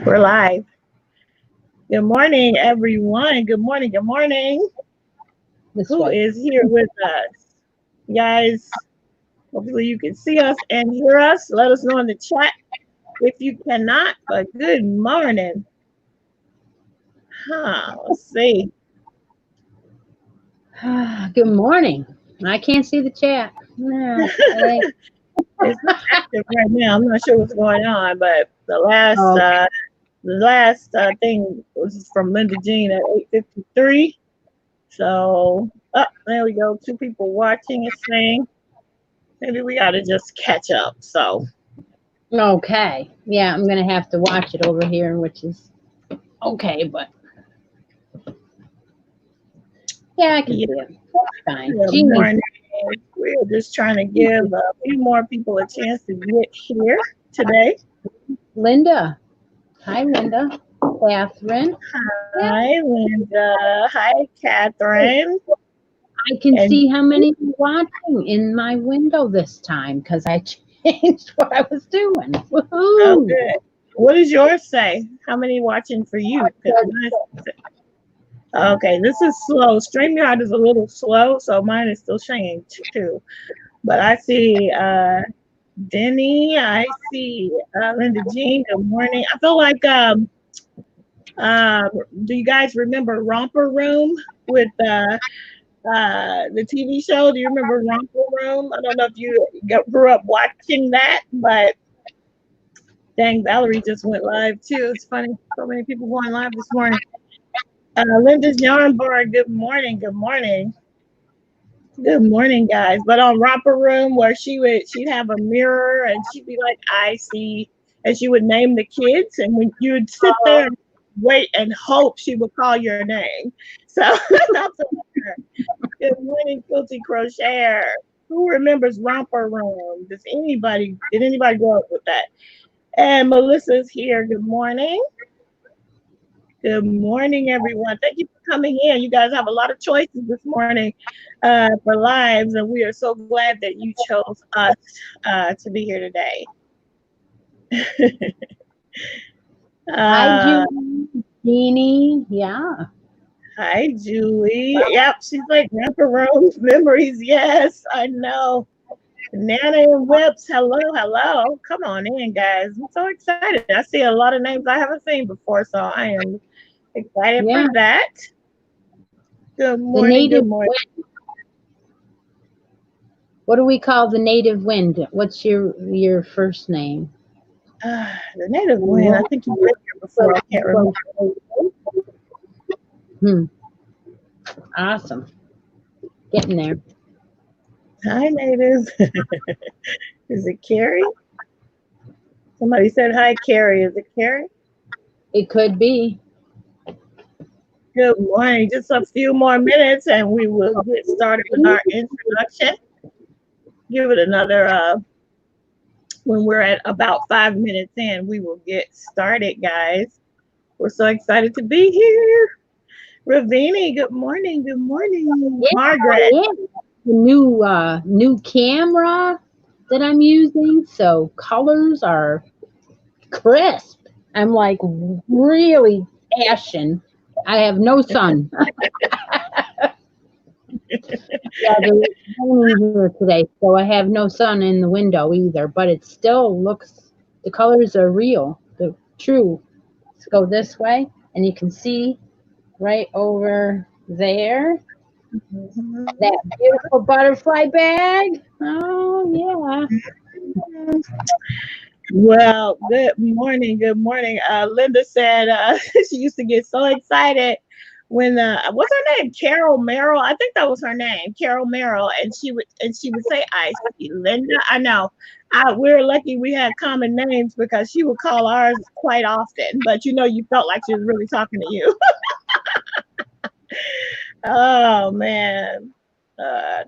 We're live. Good morning, everyone. Good morning. Good morning. Who is here with us? Guys, hopefully you can see us and hear us. Let us know in the chat if you cannot, but good morning. Let's see. Good morning. I can't see the chat. It's not active right now. I'm not sure what's going on, but the last thing was from Linda Jean at 8:53. So, there we go. 2 people watching and saying maybe we ought to just catch up. So, okay. Yeah, I'm going to have to watch it over here, which is okay, but yeah, I can see it. Fine. Good morning. We're just trying to give a few more people a chance to get here today. Linda. Hi, Linda. Catherine. Hi, Linda. Hi, Catherine. I can see how many are watching in my window this time because I changed what I was doing. Woohoo! Oh, good. What does yours say? How many watching for you? Okay, this is slow. StreamYard is a little slow, so mine is still showing 2. But I see Denny. I see Linda Jean. Good morning. I feel like, do you guys remember Romper Room with the TV show? Do you remember Romper Room? I don't know if you grew up watching that, but dang, Valerie just went live too. It's funny, so many people going live this morning. Linda's Yarn Bar, good morning, good morning. Good morning, guys. But on Romper Room, where she'd have a mirror and she'd be like, I see, and she would name the kids, and when you would sit there and wait and hope she would call your name. So that's her. Good morning, Quilty Crocheter. Who remembers Romper Room? Did anybody grow up with that? And Melissa's here. Good morning. Good morning, everyone. Thank you for coming in. You guys have a lot of choices this morning for lives, and we are so glad that you chose us to be here today. Hi, Julie. Jeannie. Yeah. Hi, Julie. Yep, she's like Romper Room memories. Yes, I know. Nana and Whips, hello. Come on in, guys. I'm so excited. I see a lot of names I haven't seen before, so I am excited for that. Good morning. Good morning. What do we call the native wind? What's your first name? The native wind. I think you've been here before. I can't remember. Awesome. Getting there. Hi, native. Is it Carrie? Somebody said hi, Carrie. Is it Carrie? It could be. Good morning. Just a few more minutes and we will get started with our introduction. Give it another, when we're at about 5 minutes in, we will get started, guys. We're so excited to be here. Ravini, good morning. Good morning. Yeah, Margaret. Yeah. The new camera that I'm using, so colors are crisp. I'm like really ashen. I have no sun. Yeah, there's raining here today, so I have no sun in the window either. But it still looks. The colors are real. They're true. Let's go this way, and you can see right over there. That beautiful butterfly bag. Oh, yeah. Well, good morning. Good morning. Linda said she used to get so excited when what's her name? Carol Merrill. I think that was her name, Carol Merrill, and she would say, "I see Linda." I know. We're lucky we had common names because she would call ours quite often. But you felt like she was really talking to you. Oh man, I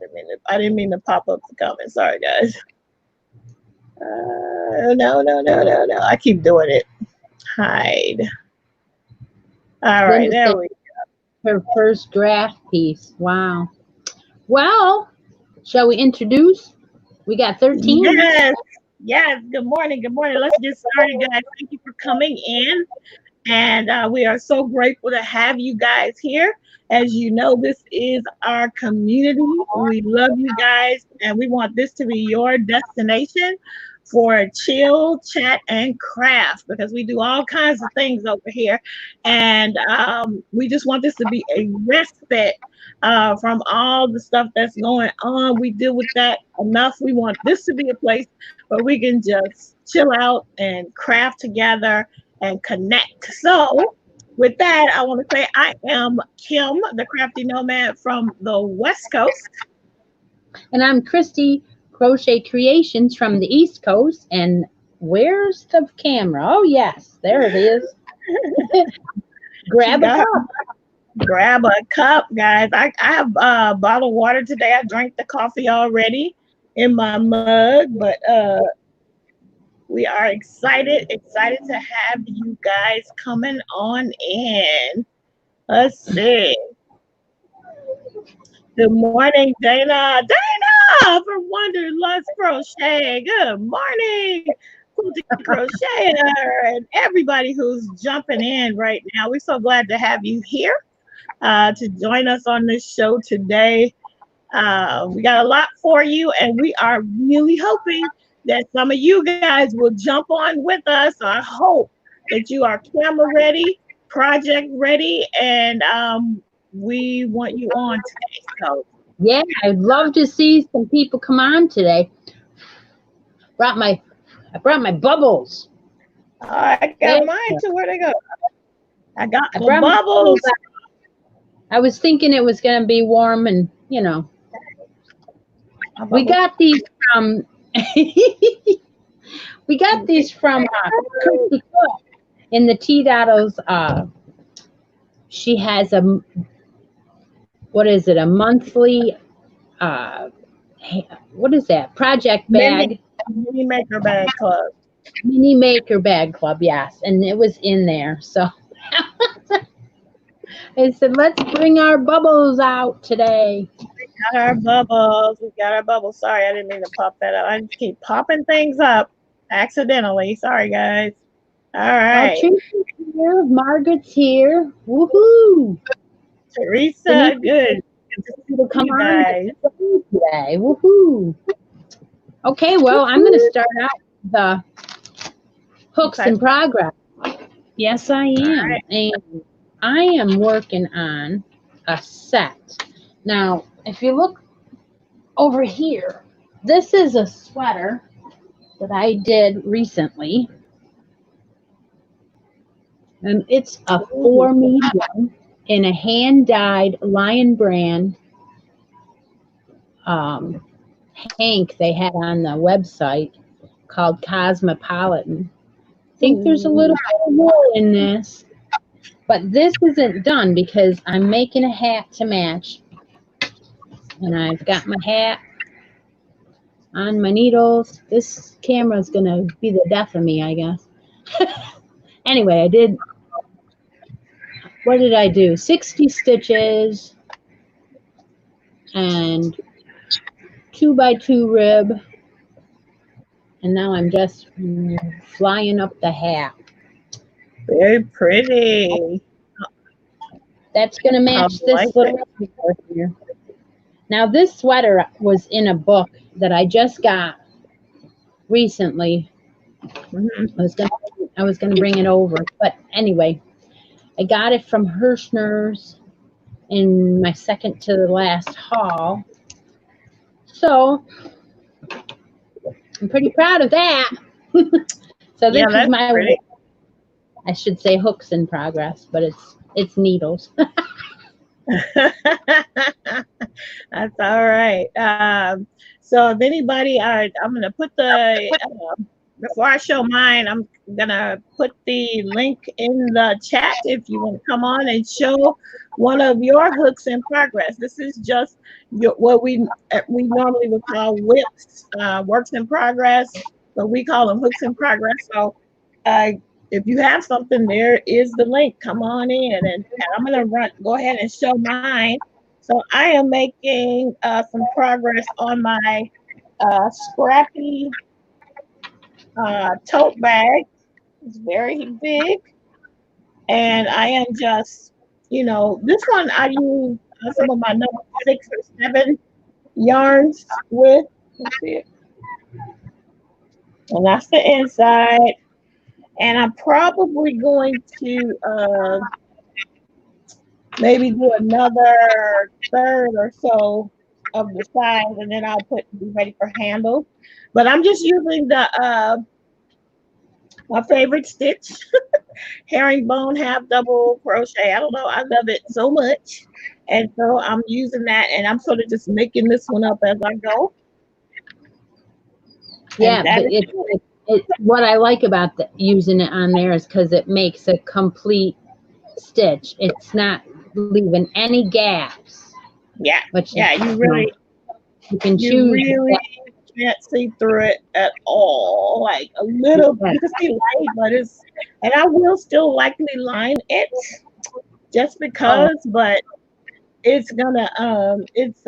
didn't mean to pop up the comment. Sorry, guys. No. I keep doing it. Hide. All right, there we go. Her first draft piece. Wow. Well, shall we introduce? We got 13. Yes. Yes, good morning. Good morning. Let's get started, guys. Thank you for coming in. And we are so grateful to have you guys here. As you know, this is our community. We love you guys, and we want this to be your destination for chill, chat, and craft because we do all kinds of things over here. And we just want this to be a respite from all the stuff that's going on. We deal with that enough. We want this to be a place where we can just chill out and craft together and connect. So, with that, I want to say I am Kim, the Crafty Nomad from the West Coast. And I'm Christy, Crochet Creations from the East Coast. And where's the camera? Oh, yes, there it is. Grab a cup. Grab a cup, guys. I have a bottle of water today. I drank the coffee already in my mug, but we are excited to have you guys coming on in. Let's see. Good morning, Dana. Dana from Wanderlust Crochet. Good morning, Quilty Crocheter, and everybody who's jumping in right now. We're so glad to have you here to join us on this show today. We got a lot for you, and we are really hoping that some of you guys will jump on with us. I hope that you are camera ready, project ready, and we want you on today. So, Yeah, I'd love to see some people come on today. I brought my bubbles. I got There. mine too. Where they go? I got I my brought my bubbles. I was thinking it was going to be warm and, we got these from we got these from Kirsty Cook in the Tea Daddles. She has what is it? A monthly what is that? Project bag. Mini Maker Bag Club. Mini Maker Bag Club, yes. And it was in there. So I said, let's bring our bubbles out today. We got our bubbles. We got our bubbles. Sorry, I didn't mean to pop that up. I just keep popping things up accidentally. Sorry, guys. All right. Teresa's here. Margaret's here. Woohoo! Teresa, good. Good to see To come you on guys. today. Woohoo! Okay, well, I'm going to start out the hooks in progress. Yes, I am. Right. And I am working on a set. Now, if you look over here, this is a sweater that I did recently. And it's a 4 medium in a hand-dyed Lion Brand hank they had on the website called Cosmopolitan. I think there's a little bit of wool in this, but this isn't done because I'm making a hat to match. And I've got my hat on my needles. This camera's going to be the death of me, I guess. Anyway, what did I do? 60 stitches and 2x2 rib. And now I'm just flying up the hat. Very pretty. That's going to match this little sweater here. Now, this sweater was in a book that I just got recently. I was going to bring it over, but anyway, I got it from Hirschner's in my second to the last haul. So I'm pretty proud of that. So this is my, pretty. I should say hooks in progress, but it's needles. That's all right. So if anybody, I'm going to put before I show mine, I'm going to put the link in the chat if you want to come on and show one of your hooks in progress. This is just what we normally would call whips, works in progress, but we call them hooks in progress. So if you have something, there is the link. Come on in, and I'm going to go ahead and show mine. So I am making some progress on my scrappy tote bag. It's very big. And I am just, this one I use some of my number 6 or 7 yarns with. Let's see it. And that's the inside. And I'm probably going to maybe do another third or so of the sides, and then I'll be ready for handles. But I'm just using the my favorite stitch, herringbone half double crochet. I don't know, I love it so much, and so I'm using that, and I'm sort of just making this one up as I go. Yeah, what I like about using it on there is because it makes a complete stitch. It's not leaving any gaps. Yeah, you really can choose. Really can't see through it at all. Like a little, you can see light, but and I will still likely line it just because, but it's gonna, it's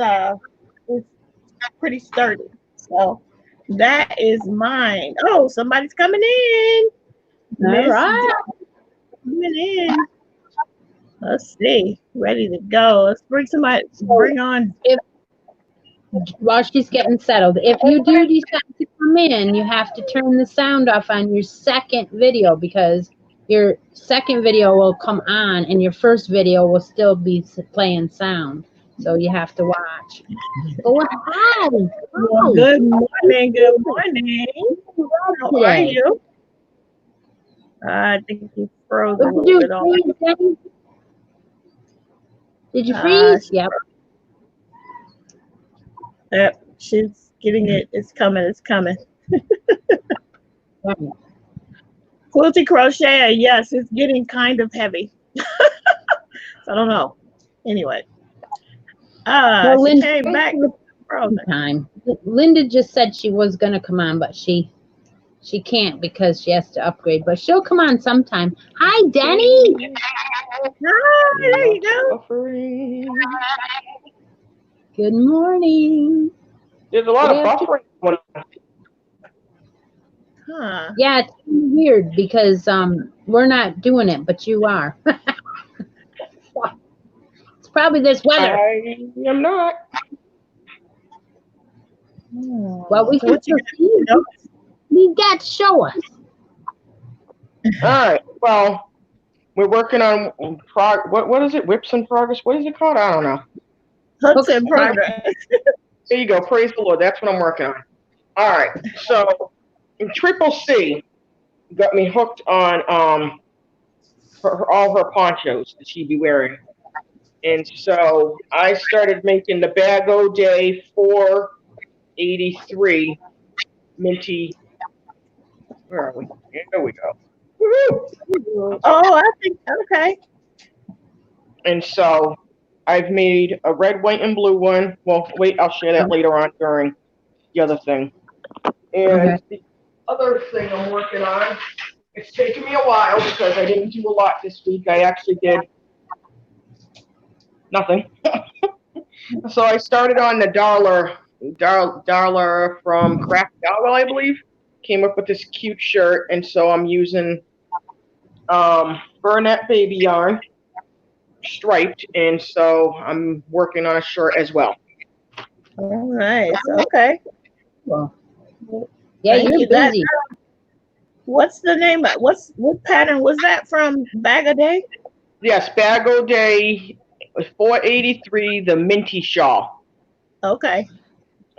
pretty sturdy. So that is mine. Oh, somebody's coming in. All right. Coming in. Let's see. Ready to go. Let's bring somebody. Bring on. While she's getting settled, if you do decide to come in, you have to turn the sound off on your second video because your second video will come on and your first video will still be playing sound. So you have to watch. Oh, hi. Well, good morning. Good morning. How are you? I think you froze a little bit on. Did you freeze? Yep. Yep. She's getting it. It's coming. It's coming. Quilty crochet. Yes, it's getting kind of heavy. I don't know. Anyway. Well, she came back. Time. Linda just said she was going to come on, but she can't because she has to upgrade. But she'll come on sometime. Hi, Denny. Hi, there you go. Good morning. There's a lot of buffering going on. Huh. Yeah, it's weird because we're not doing it, but you are. It's probably this weather. I am not. Well, we can still see you. You got to show us. All right. Well, we're working on what is it? Whips in progress. What is it called? I don't know. Hooks in progress. There you go. Praise the Lord. That's what I'm working on. All right. So, Triple C got me hooked on all her ponchos that she'd be wearing, and so I started making the Bag-O Day 483 minty. Where are we? There we go. Woo-hoo! Oh, I think okay. And so I've made a red, white, and blue one. Well, wait, I'll share that later on during the other thing. And the other thing I'm working on, it's taken me a while because I didn't do a lot this week. I actually did nothing. So I started on the dollar from Crafty, I believe. Came up with this cute shirt, and so I'm using Burnett baby yarn, striped, and so I'm working on a shirt as well. All right. Okay. Well, yeah, you're busy. What's the name? What pattern was that from? Bag-O Day? Yes, Bag-O Day 483, the minty shawl. Okay.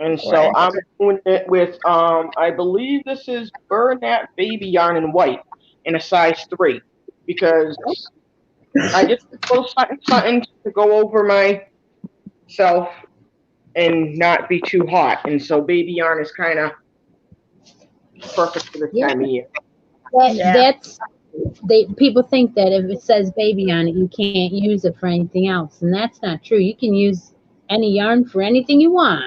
And so I'm doing it with I believe this is Burnett baby yarn in white in a size 3 because I just put something to go over myself and not be too hot. And so baby yarn is kind of perfect for this time of year. People think that if it says baby on it, you can't use it for anything else, and that's not true. You can use any yarn for anything you want.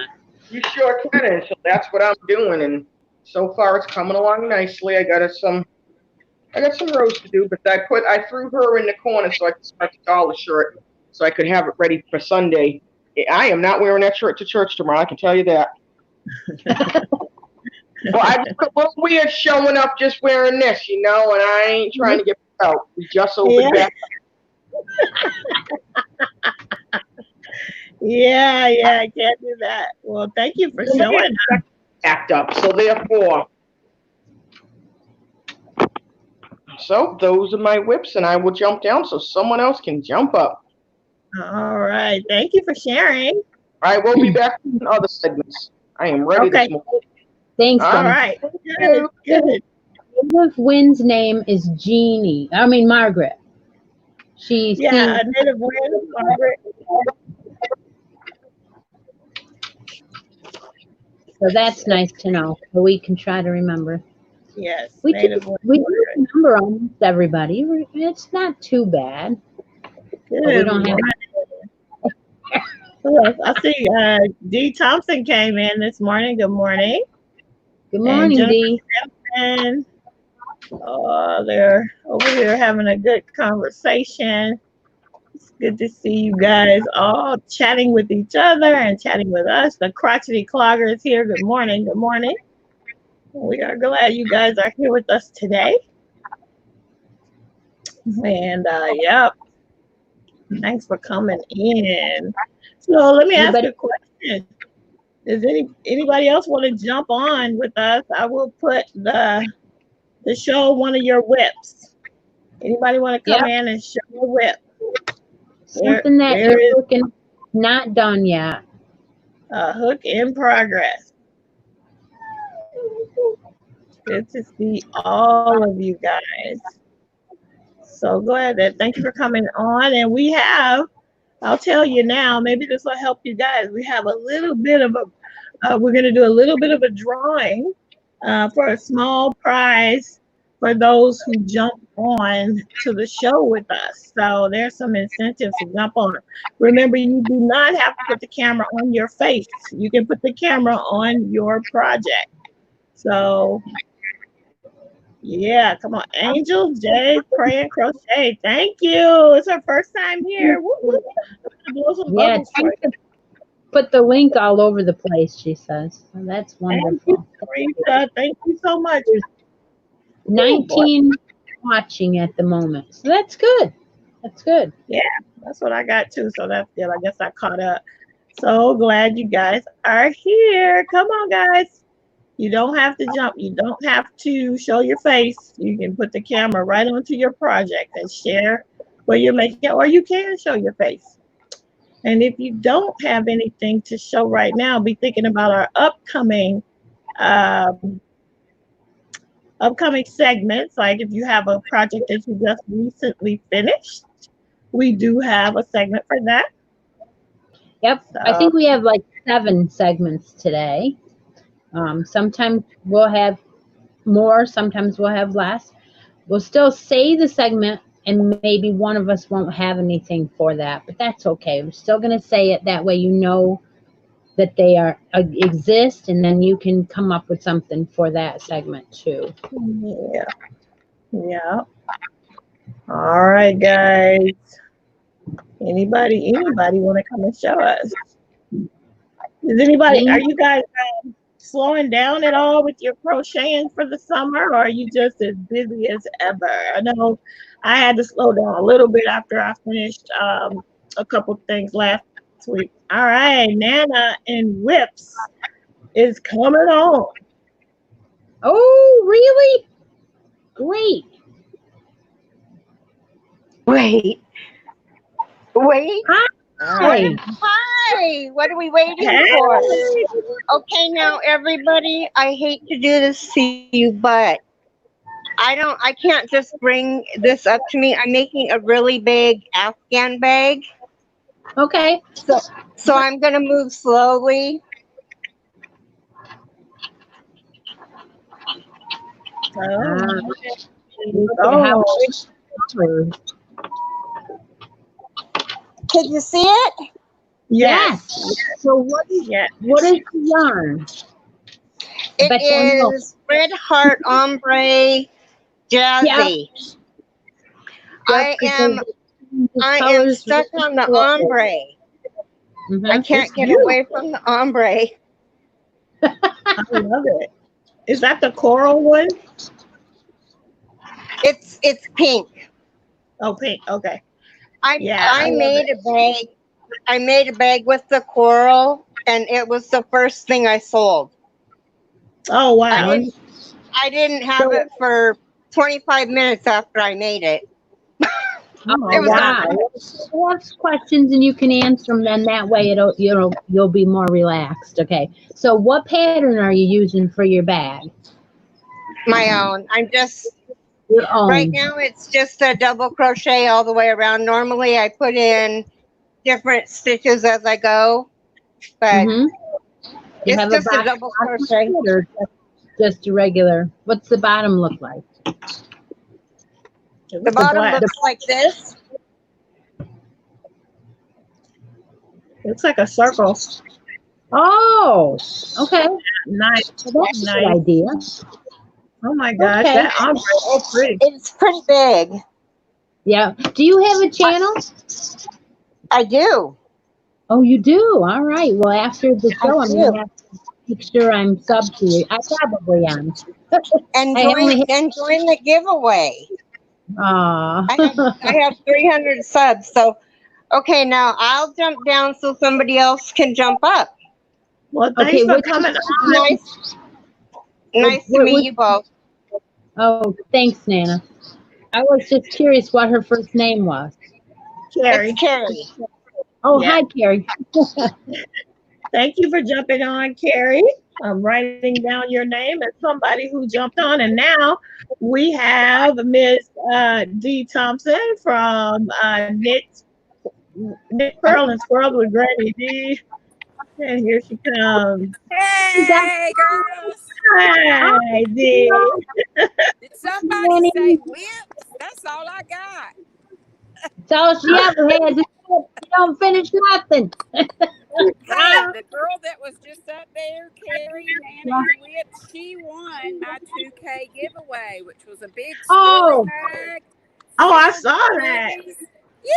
You sure can, and so that's what I'm doing. And so far, it's coming along nicely. I got some rows to do, but I threw her in the corner so I could start the dollar shirt, so I could have it ready for Sunday. I am not wearing that shirt to church tomorrow. I can tell you that. Well, I look a little weird showing up just wearing this, and I ain't trying to get out. We just opened Yeah. back. Yeah, I can't do that. Well, thank you for showing us. Backed up. So therefore, those are my whips, and I will jump down so someone else can jump up. All right. Thank you for sharing. I will be back in other segments. I am ready this morning. Thanks, All Glenn. right. Good. Native Wynn's name is Margaret. She's Yeah, Native Wynn, Margaret. So that's nice to know. So we can try to remember. Yes, We Native can Wynn. remember almost everybody. It's not too bad. Good. But we don't have. I see Dee Thompson came in this morning. Good morning. Good morning, Dee. And they're over here having a good conversation. It's good to see you guys all chatting with each other and chatting with us. The crotchety clogger is here. Good morning. Good morning. We are glad you guys are here with us today. And yep. Thanks for coming in. So let me ask you a question. Does anybody else want to jump on with us? I will put the show one of your whips. Anybody want to come in and show a whip? Something that you're looking not done yet. A hook in progress. Good to see all of you guys. So go ahead. Thank you for coming on. And we have, I'll tell you now, maybe this will help you guys. We have a little bit of we're going to do a little bit of a drawing for a small prize for those who jump on to the show with us. So there's some incentives to jump on. Remember, you do not have to put the camera on your face. You can put the camera on your project. So yeah, come on. Angel J, Pray and Crochet. Thank you. It's her first time here. Yeah, put the link all over the place, she says. So that's wonderful. Thank you so much. 19 watching at the moment. So that's good. That's good. Yeah, that's what I got too. So that's good. I guess I caught up. So glad you guys are here. Come on, guys. You don't have to jump. You don't have to show your face. You can put the camera right onto your project and share what you're making, or you can show your face. And if you don't have anything to show right now, be thinking about our upcoming segments. Like if you have a project that you just recently finished, we do have a segment for that. Yep. So, I think we have like 7 segments today. Sometimes we'll have more, sometimes we'll have less. We'll still say the segment, and maybe one of us won't have anything for that, but that's okay. We're still going to say it. That way you know that they exist, and then you can come up with something for that segment too. Yeah. All right, guys. Anybody want to come and show us? Are you guys slowing down at all with your crocheting for the summer, or are you just as busy as ever? I know I had to slow down a little bit after I finished a couple things last week. All right, Nana and Whips is coming on. Oh, really? Great. Wait. Hi. Hi. What are we waiting for? Okay, now everybody, I hate to do this to you, but I can't just bring this up to me. I'm making a really big Afghan bag. Okay. So I'm going to move slowly. Can you see it? Yes. So what is the yarn? It is Red Heart Ombre Jazzy. I am stuck on the ombre. I can't get away from the ombre. I love it. Is that the coral one? It's pink. Oh, pink. Okay. I Yeah, I I love made it. a bag. I made a bag with the coral, and it was the first thing I sold. Oh, I wow. didn't I didn't have So, it for 25 minutes after I made it. Oh my It oh was a God. wow. We'll ask questions and you can answer them. Then that way you'll be more relaxed. Okay. So what pattern are you using for your bag? my own. I'm just Your right own. now. It's just a double crochet all the way around. Normally, I put in different stitches as I go, but Mm-hmm. You it's have a just a double bottom crochet. or just a regular? What's the bottom look like? It The was the bottom black. The, looks like this. Looks like a circle. oh, okay. Nice. Well, that's a good Nice. idea. Oh my gosh. Okay. That ombre is pretty. It's pretty big. Yeah. Do you have a channel? I do. Oh, you do. All right. Well, after the I show, I'm do. gonna have to make sure I'm sub to you. I probably am. And I only join the giveaway. have. I have 300 subs. So okay, now I'll jump down so somebody else can jump up. Well, Okay. thanks for coming on, Nice, nice to meet Which, you both. oh, thanks, Nana. I was just curious what her first name was. It's Carrie. Carrie. Oh, Yeah. hi, Carrie. Thank you for jumping on, Carrie. I'm writing down your name as somebody who jumped on. And now we have Miss D. Thompson from Knit Pearl and Squirrels with GrannyDee. And here she comes. Hey, girls. Hi, Hi, D. Did somebody Granny. say whips? That's all I got. That's all she ever has. Is she don't finish nothing. Hey, the girl that was just up there carrying Nana and whips, she won my 2K giveaway, which was a big squirrel Oh, bag Oh, I filled saw with that. goodies. Yeah,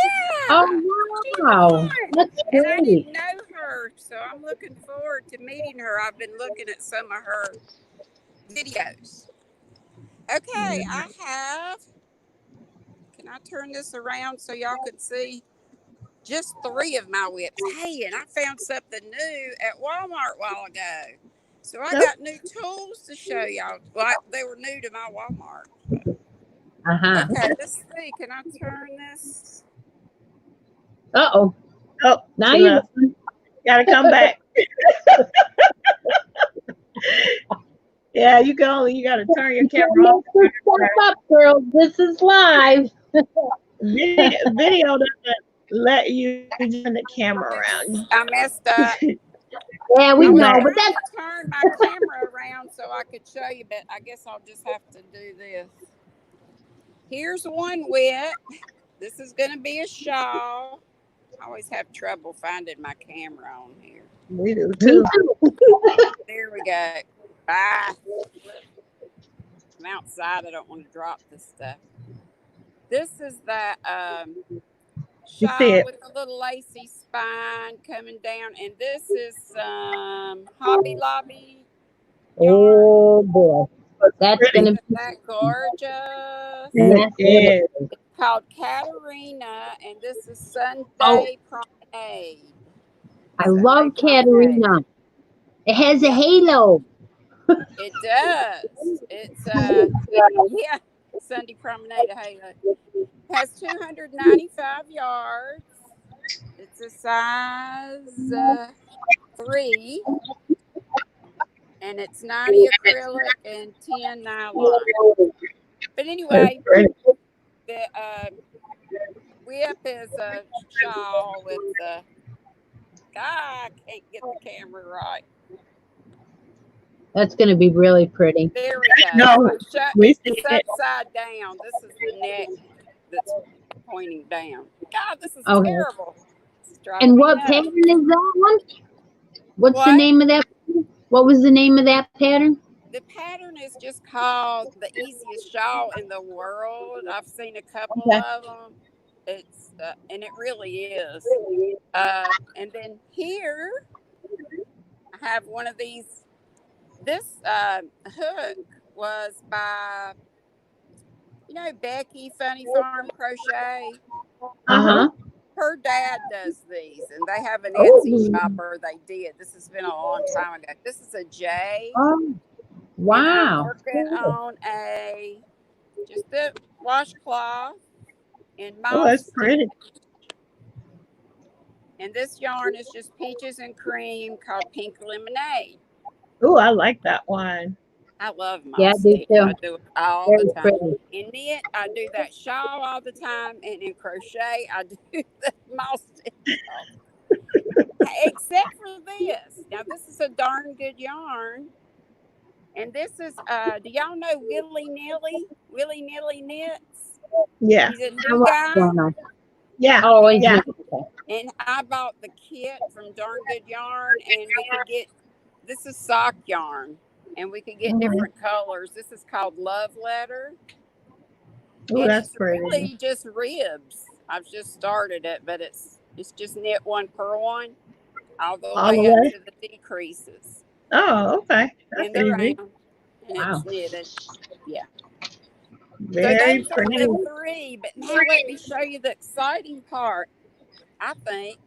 oh, she wow. won. That's And I great. didn't know her, so I'm looking forward to meeting her. I've been looking at some of her videos. Okay, I have. Can I turn this around so y'all can see just 3 of my whips? Hey, and I found something new at Walmart a while ago. So I Nope. got new tools to show y'all. Like they were new to my Walmart. Uh-huh. Okay, let's see. Can I turn this? Uh-oh. Oh, Now she you left. Gotta come back. Yeah, you gotta turn your camera off. make this stuff up, girls. This is live. Video doesn't let you turn the camera around. Oops, I messed up. Yeah, we I Come was know, back. but trying that's to turn my camera around so I could show you, but I guess I'll just have to do this. Here's one whip. This is going to be a shawl. I always have trouble finding my camera on here. We do me too. too. There we go. Ah, I'm outside. I don't want to drop this stuff. This is that You see shawl it. with a little lacy spine coming down, and this is Hobby Lobby yarn. Oh boy. That's Pretty. gonna Isn't that gorgeous? It be yes, is. It's called Katarina, and this is oh, Sunday Promenade. I Sunday love Promenade. Katerina. It has a Yep, halo. it does. It's yeah, Sunday Promenade. Hey, has 295 yards. It's a size 3, and it's 90 acrylic and 10 nylon. But It's anyway, pretty. the whip is a shawl with the. I can't get the camera right. That's gonna be really pretty. There we go. No, we see It's it. upside down. This is the neck that's pointing down. God, this is Okay. terrible. This is driving And me what nuts. pattern is that one? What's the What? name of that? What was the name of that pattern? The pattern is just called the easiest shawl in the world. I've seen a couple Okay. of them. It's and it really is. And then here I have one of these This hook was by, Becky, Funny Farm Crochet. Her dad does these, and they have an Etsy shop, or they did. This has been a long time ago. This is a J. Oh, And I'm wow. working on just a washcloth in Oh, moss that's pretty. And this yarn is just peaches and cream called Pink Lemonade. Oh, I like that one. I love moss Yeah, I do too. I do it all Very the time. pretty. In knit, I do that shawl all the time, and in crochet, I do the moss stitch. Except for this. Now, this is a darn good yarn. And this is, do y'all know Willy Nilly? Willy Nilly Knits? Yeah. He's a new guy. Yeah. Oh, yeah. And I bought the kit from Darn Good Yarn, and we could get, this is sock yarn, and we could get different colors. This is called Love Letter. Oh, that's it's pretty. really just ribs. I've just started it, but it's just knit one per one, all the way up to the decreases. Oh, okay. That's and the easy. round, and it's knitted. Yeah. Very so pretty. those are the 3, but now let me show you the exciting part. I think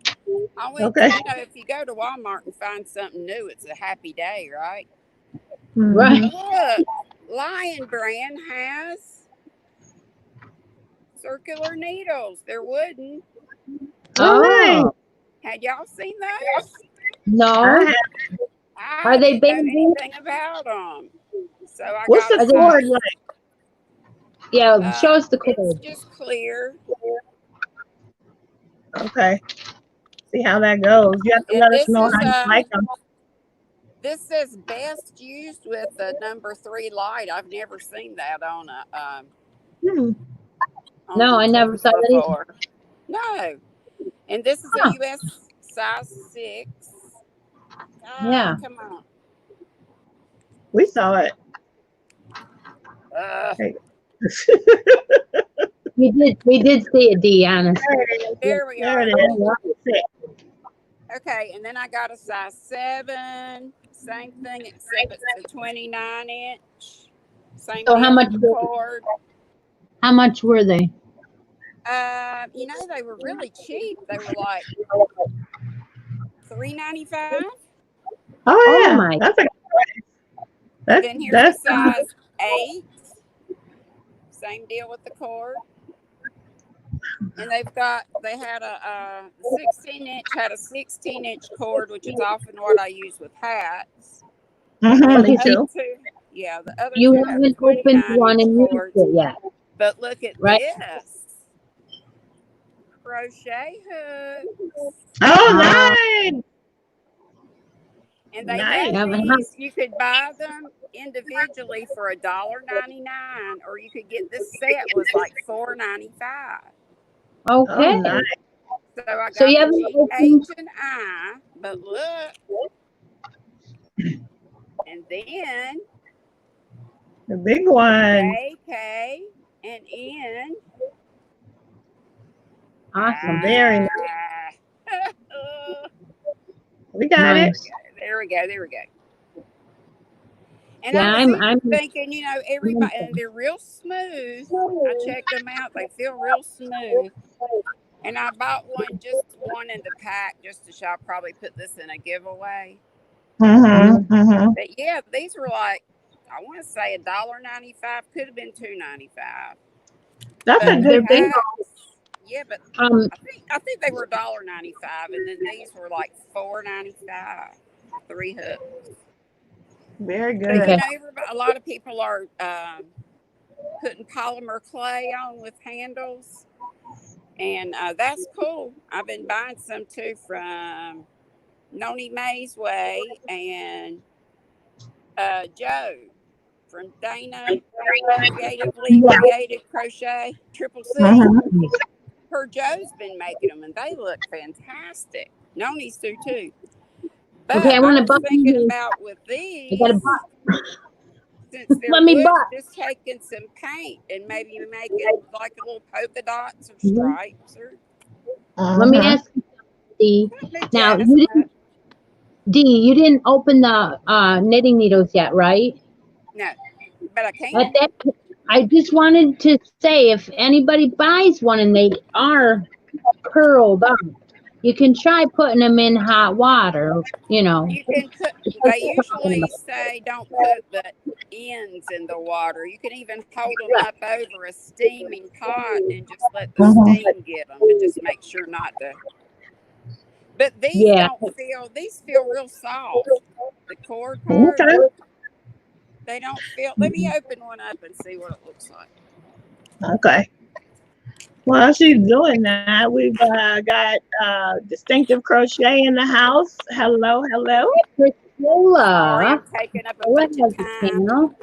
I went to, if you go to Walmart and find something new, it's a happy day, right? Right. Look, Lion Brand has circular needles. They're wooden. Oh. Had y'all seen those? No. Are they big? Anything about them? So I What's got the cord like? Yeah, show us the cord. It's just clear. Okay. See how that goes. You have to let us know how you like them. This says best used with the number 3 light. I've never seen that on a. No, I never saw that either. No, and this is a US size 6. Yeah. Come on. We saw it. We did see it, Dee, honestly. There we There are. it is. Okay, and then I got a size 7. Same thing, except it's a 29 inch. Same. So how much? Cord. How much were they? They were really cheap. They were like $3.95. Oh yeah, my! Then here's a size 8. Same deal with the cord. And they had a 16 inch, had a 16 inch cord, which is often what I use with hats. Me too. Yeah, the other You two haven't opened one and used it yet. But look at this. Crochet hooks. Oh, nice. And they had these, you could buy them individually for $1.99, or you could get this set was like $4.95. Okay. Oh, nice. So I got you have the H and I, but look. And then the big one. J, K, and N. Awesome. Very nice. We got it. There we go. And yeah, I'm thinking, everybody, and they're real smooth. I checked them out. They feel real smooth. And I bought one in the pack just to show. I'll probably put this in a giveaway. But yeah, these were like, I want to say $1.95. Could have been $2.95. That's a good thing. Yeah, but I think they were $1.95, and then these were like $4.95. 3 hooks. Very good. But, a lot of people are putting polymer clay on with handles, and that's cool. I've been buying some too from Noni May's Way and Joe from Dana Creatively Creative Crochet Triple C. Her Joe's been making them, and they look fantastic. Noni's do too. But okay, I want to thinking about with these. I got a box. Since they're just taking some paint and maybe making like a little polka dots or stripes. Or... Let me ask you, now Dee, you didn't open the knitting needles yet, right? No, but I At can. that, I just wanted to say if anybody buys one and they are curled up, you can try putting them in hot water, you know. You can put, they usually say don't put the ends in the water. You can even hold them up over a steaming pot and just let the Mhm. steam get them, but just make sure not to. But these Yeah. don't feel, these feel real soft. The cord part, Okay. they don't feel. Let me open one up and see what it looks like. Okay. While she's doing that, we've got distinctive crochet in the house. Hello, hello. Sorry, Priscilla. I'm taking up a Priscilla bunch of has a time. channel.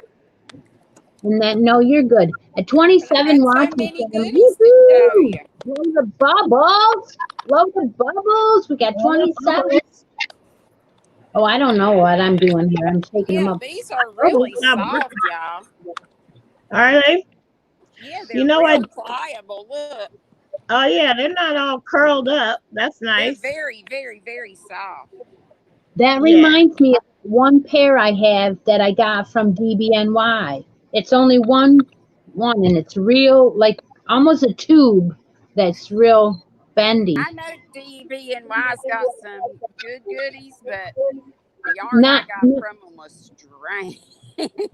And that, no, you're good. At But I 27 got so watches, many goodies to show woohoo! you. Blow the bubbles. Blow the bubbles. We got 27. Oh, I don't know what I'm doing here. I'm shaking them Yeah, up. these are Oh, really soft, y'all. are they? Yeah, You they're know what? real pliable. Look, Oh yeah, they're not all curled up. That's they're nice. very, very, very soft. That Yeah. reminds me of one pair I have that I got from DBNY. It's only one and it's real, like almost a tube that's real bendy. I know DB&Y's got some good goodies, but the yarn I Not, got from them was strange.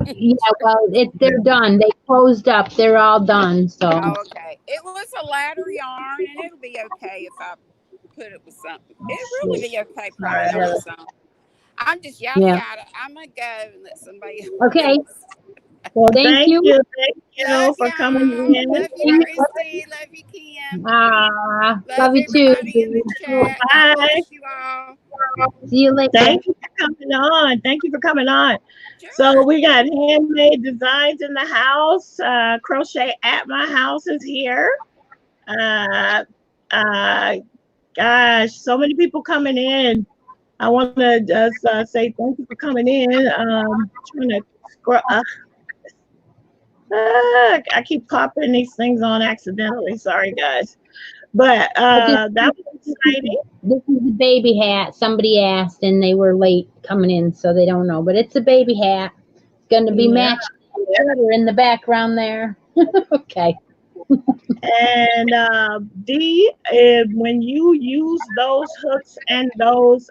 yeah, well, they're done. They closed up. They're all done. So, Oh, okay. It was a ladder yarn, and it'll be okay if I put it with something. It'll really be okay probably on its own. I'm just yada yeah. yada. I'm gonna go and let somebody Okay. else. Well, thank you. Thank Love you for coming y'all. in. Love you, Christy. Love you, Kim. Love Love you too. everybody in the chat. God Bye. bless you all. See you later. Thank you for coming on. Thank you for coming on. So Sure. we got handmade designs in the house. Crochet at my house is here. Uh, uh, gosh, so many people coming in. I want to just say thank you for coming in. Trying to scroll. I keep popping these things on accidentally. Sorry, guys. But I just that was exciting. this is a baby hat. Somebody asked and they were late coming in, so they don't know. But it's a baby hat. It's going to be Yeah. matched in the background there. Okay. And D, when you use those hooks and those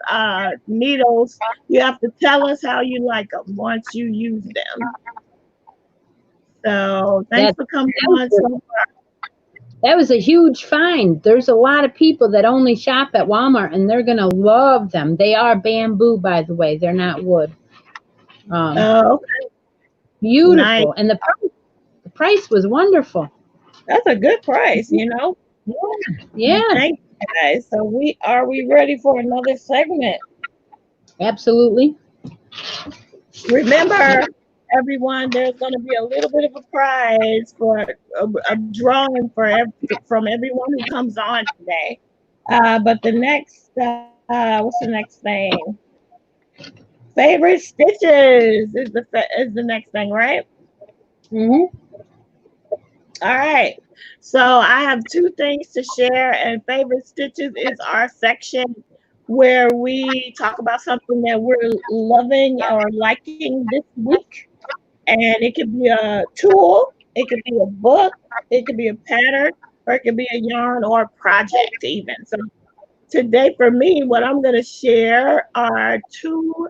needles, you have to tell us how you like them once you use them. So thanks That for coming that on. was, So that was a huge find. There's a lot of people that only shop at Walmart, and they're going to love them. They are bamboo, by the way. They're not wood. oh, nice. Beautiful, and the price was wonderful. That's a good price, you know. Yeah, yeah, Thank you guys. So we ready for another segment? absolutely. Remember, everyone, there's going to be a little bit of a prize for a drawing from everyone who comes on today. But the next, what's the next thing? Favorite stitches is the next thing, right? Hmm. All right. So I have two things to share, and favorite stitches is our section where we talk about something that we're loving or liking this week. And it could be a tool, it could be a book, it could be a pattern, or it could be a yarn or a project even. So today for me, what I'm going to share are two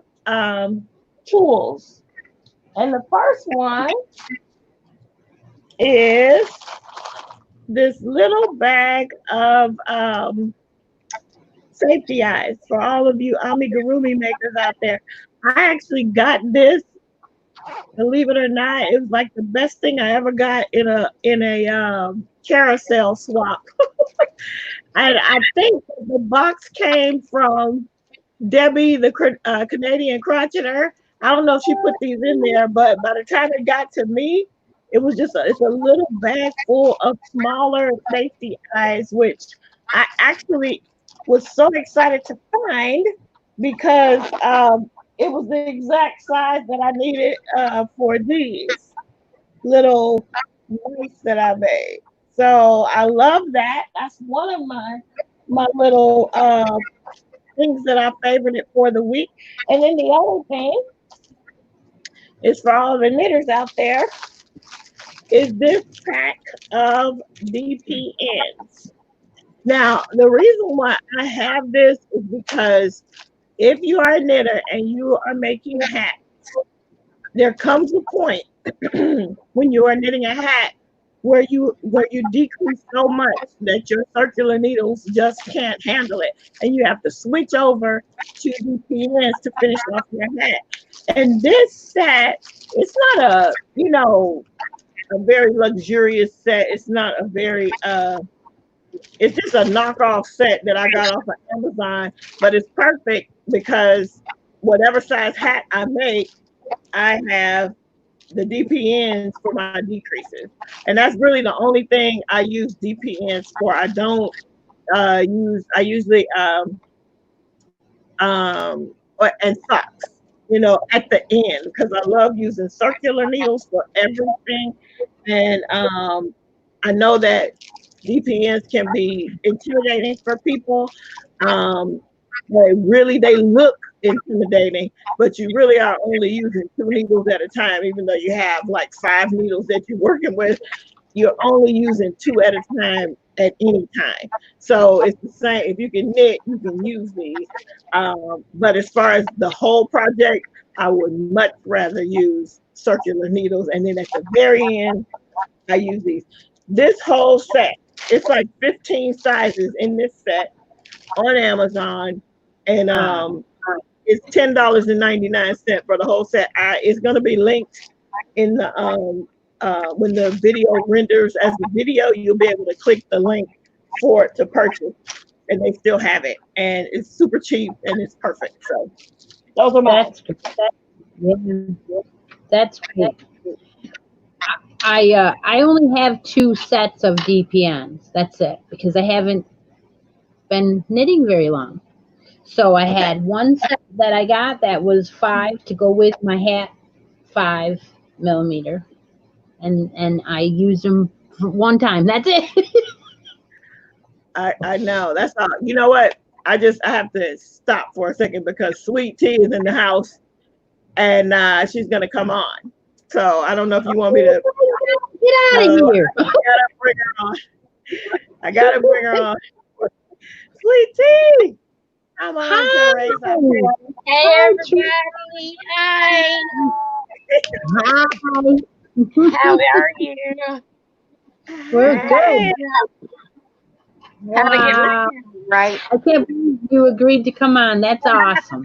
tools. And the first one is this little bag of safety eyes for all of you amigurumi makers out there. I actually got this. Believe it or not, it was like the best thing I ever got in a carousel swap. And I think the box came from Debbie, the Canadian crocheter. I don't know if she put these in there, but by the time it got to me, it's a little bag full of smaller safety eyes, which I actually was so excited to find because it was the exact size that I needed for these little mice that I made. So I love that. That's one of my little things that I favorited for the week. And then the other thing is for all the knitters out there is this pack of DPNs. Now, the reason why I have this is because if you are a knitter and you are making hats, there comes a point when you are knitting a hat where you decrease so much that your circular needles just can't handle it, and you have to switch over to DPNs to finish off your hat. And this set, it's not a a very luxurious set. It's not a very it's just a knockoff set that I got off of Amazon, but it's perfect because whatever size hat I make, I have the DPNs for my decreases. And that's really the only thing I use DPNs for. I don't I usually and socks, at the end, because I love using circular needles for everything. And I know that DPNs can be intimidating for people. They look intimidating, but you really are only using 2 needles at a time, even though you have like 5 needles that you're working with. You're only using 2 at a time at any time. So it's the same. If you can knit, you can use these. But as far as the whole project, I would much rather use circular needles. And then at the very end, I use these. This whole set, it's like 15 sizes in this set on Amazon. And it's $10.99 for the whole set. It's going to be linked in the when the video renders as the video. You'll be able to click the link for it to purchase, and they still have it, and it's super cheap and it's perfect. So those are mine. That's great. I only have 2 sets of DPNs. That's it, because I haven't been knitting very long. So I had one set that I got that was 5 to go with my hat, 5mm, and I used them one time. That's it. I know. That's all. You know what? I have to stop for a second because Sweet Tea is in the house, and she's gonna come on. So I don't know if you want me to get out of here. I gotta bring her on. I gotta bring her on. Sweet Tea. I'm on. Hey everybody! Hi! Hi. How are you? We're good. How to get Wow. right? I can't believe you agreed to come on. That's awesome.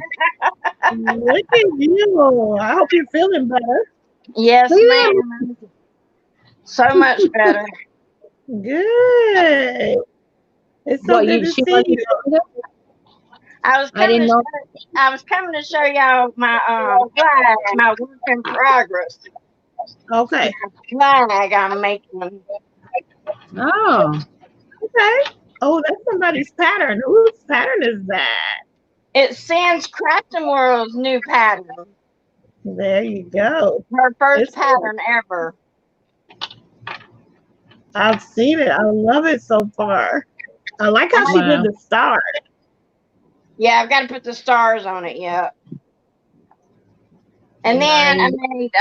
Look at you. I hope you're feeling better. Yes, ma'am. So much better. Good. It's so good to see you. I was coming to show y'all my flag, my work in progress. Okay. Flag I'm making. Oh. Okay. Oh, that's somebody's pattern. Whose pattern is that? It's Sans Crafting World's new pattern. There you go. Her first pattern ever. I've seen it. I love it so far. I like how she did the star. Yeah, I've got to put the stars on it yet. And then I made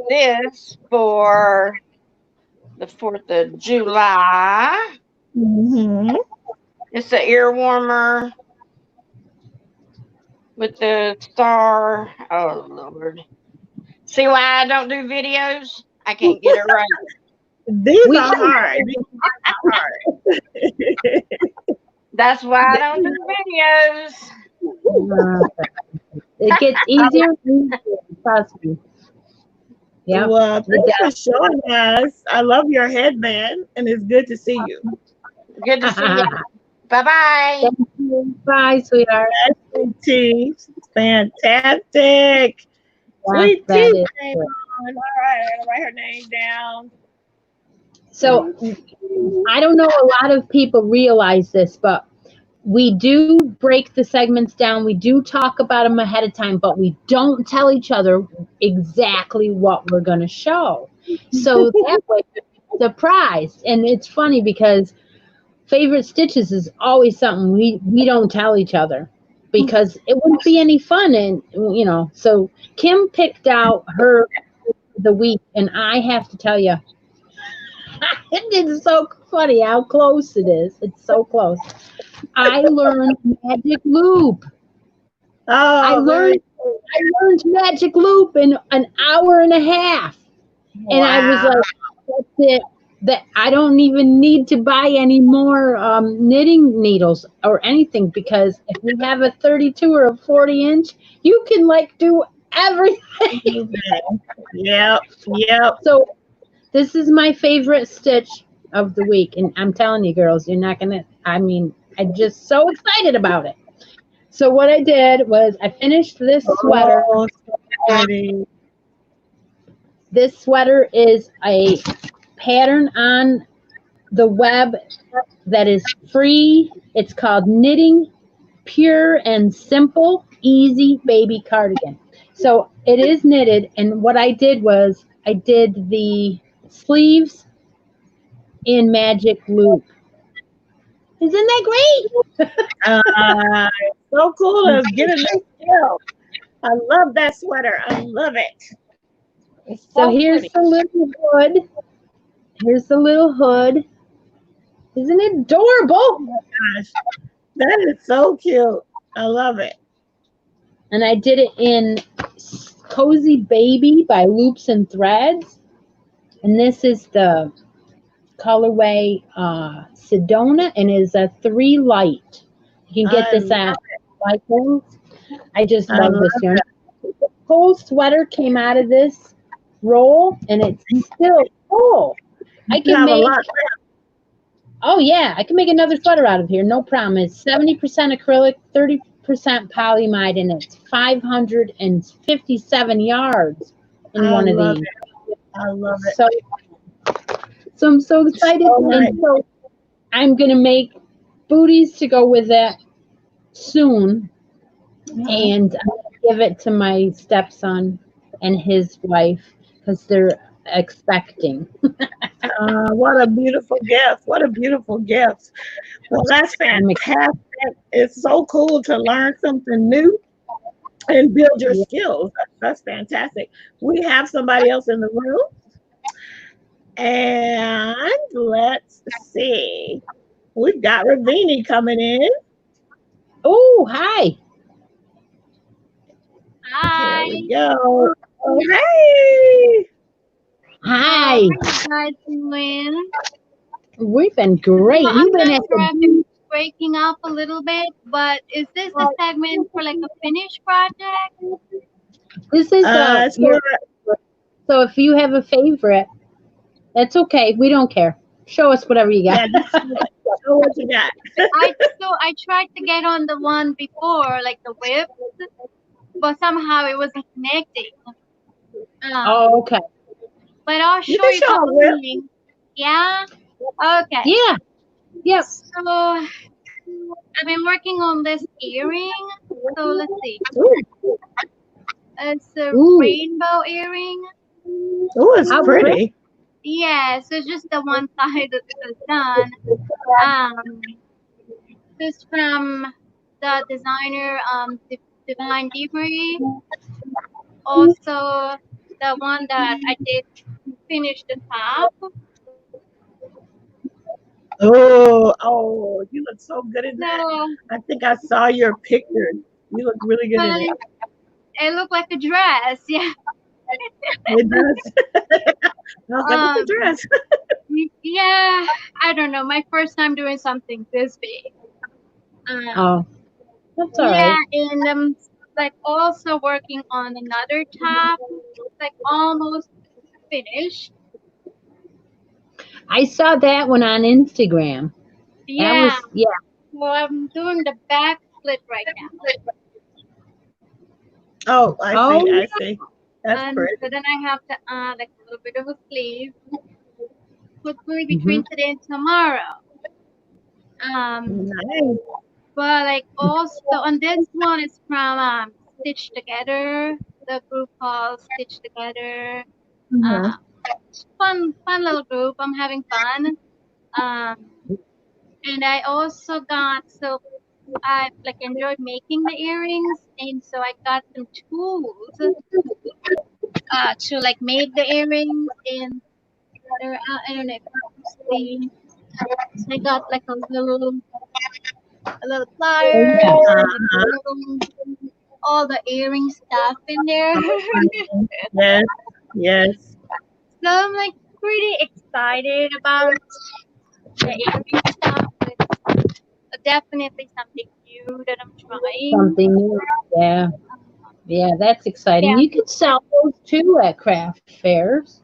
this for the 4th of July. Mm-hmm. It's an ear warmer with the star. Oh, Lord. See why I don't do videos? I can't get it right. These are hard. That's why I don't do videos. It gets easier and easier, trust me. Yeah. Well, thanks for showing us. I love your headband, and it's good to see you. Good to see you. Bye-bye. Thank you. Bye, sweetheart. Sweet Tea. Fantastic. Sweet Tea. All right, I'm gonna write her name down. So I don't know a lot of people realize this, but we do break the segments down. We do talk about them ahead of time, but we don't tell each other exactly what we're going to show. So that way, you're surprised. And it's funny because favorite stitches is always something we don't tell each other. because it wouldn't be any fun. And, so Kim picked out her the week, and I have to tell you, it is so funny how close it is. It's so close. I learned Magic Loop. I Oh, learned Magic Loop in an hour and a half. And I was wow. like, that's it. That I don't even need to buy any more knitting needles or anything, because if you have a 32 or a 40-inch, you can like do everything. Yep, yep. So this is my favorite stitch of the week, and I'm telling you, girls, you're not gonna. I'm just so excited about it. So what I did was I finished this sweater. Oh, so pretty. This sweater is a pattern on the web that is free. It's called Knitting Pure and Simple Easy Baby Cardigan. So it is knitted, and what I did was I did the sleeves in Magic Loop. Isn't that great? So cool to get a new skill. I love that sweater. I love it. It's So so here's pretty. the little hood. Here's the little hood. Isn't it adorable? Gosh, that is so cute. I love it. And I did it in Cozy Baby by Loops and Threads. And this is the colorway Sedona, and is a 3 light. You can get I this at Michael's. I just I love love this yarn. The whole sweater came out of this roll, and it's still full. I you can have a make, lot. oh yeah, I can make another sweater out of here, no problem. It's 70% acrylic, 30% polyamide, and it's 557 yards in I one of love these. it. I love it. So I'm so excited, So nice. and so I'm gonna make booties to go with that soon, and I'm gonna give it to my stepson and his wife because they're expecting. What a beautiful gift. What a beautiful gift. Well, that's I'm excited. fantastic. It's so cool to learn something new and build your skills. That's fantastic. We have somebody else in the room, and let's see. We've got Ravini coming in. Oh, hi. Here Hi. we go. Oh, hey. Hi. How are you guys doing? We've been great. I'm You've been not at sure if the it's breaking up a little bit, but is this a segment for like a finished project? this is It's for so if you have a favorite, that's okay. We don't care. Show us whatever you got. yeah. Just show what you got. I tried to get on the one before, like the whip, but somehow it wasn't connecting. Oh, okay. But I'll You show can you show a the whip. link. Yeah. Okay. Yeah. Yep. So I've been working on this earring. So let's see. Ooh, It's a Ooh. rainbow earring. ooh, it's How pretty. Yeah, so it's just the one side that's done. This from the designer Divine Debris. Also the one that I did finish the top. Oh, you look so good in that. So I think I saw your picture. You look really good in it. it looked like a dress. Yeah. It does. I was like, what's Um, the dress? yeah, I don't know. My first time doing something this big. Oh, that's all Yeah, right. and like also working on another top, like almost finished. I saw that one on Instagram. That Yeah, was, yeah. so I'm doing the back split right now, Oh, I see. Oh, I see. That's and pretty. so then I have to add like a little bit of a sleeve. Hopefully hmm between today and tomorrow. Um, Nice. but like also on this one is from Stitch Together, the group called Stitch Together. Uh-huh. Um, fun little group. I'm having fun. Um, and I also got so I like enjoy making the earrings, and so I got some tools to like make the earrings, and I don't know if you see. So I got like a little Oh, pliers, yeah. like a little all the earring stuff in there. Yes, yes, So I'm like pretty excited about the earring stuff. It's definitely something new that I'm trying. Something new. Yeah. Yeah, that's exciting. Yeah. You could sell those too at craft fairs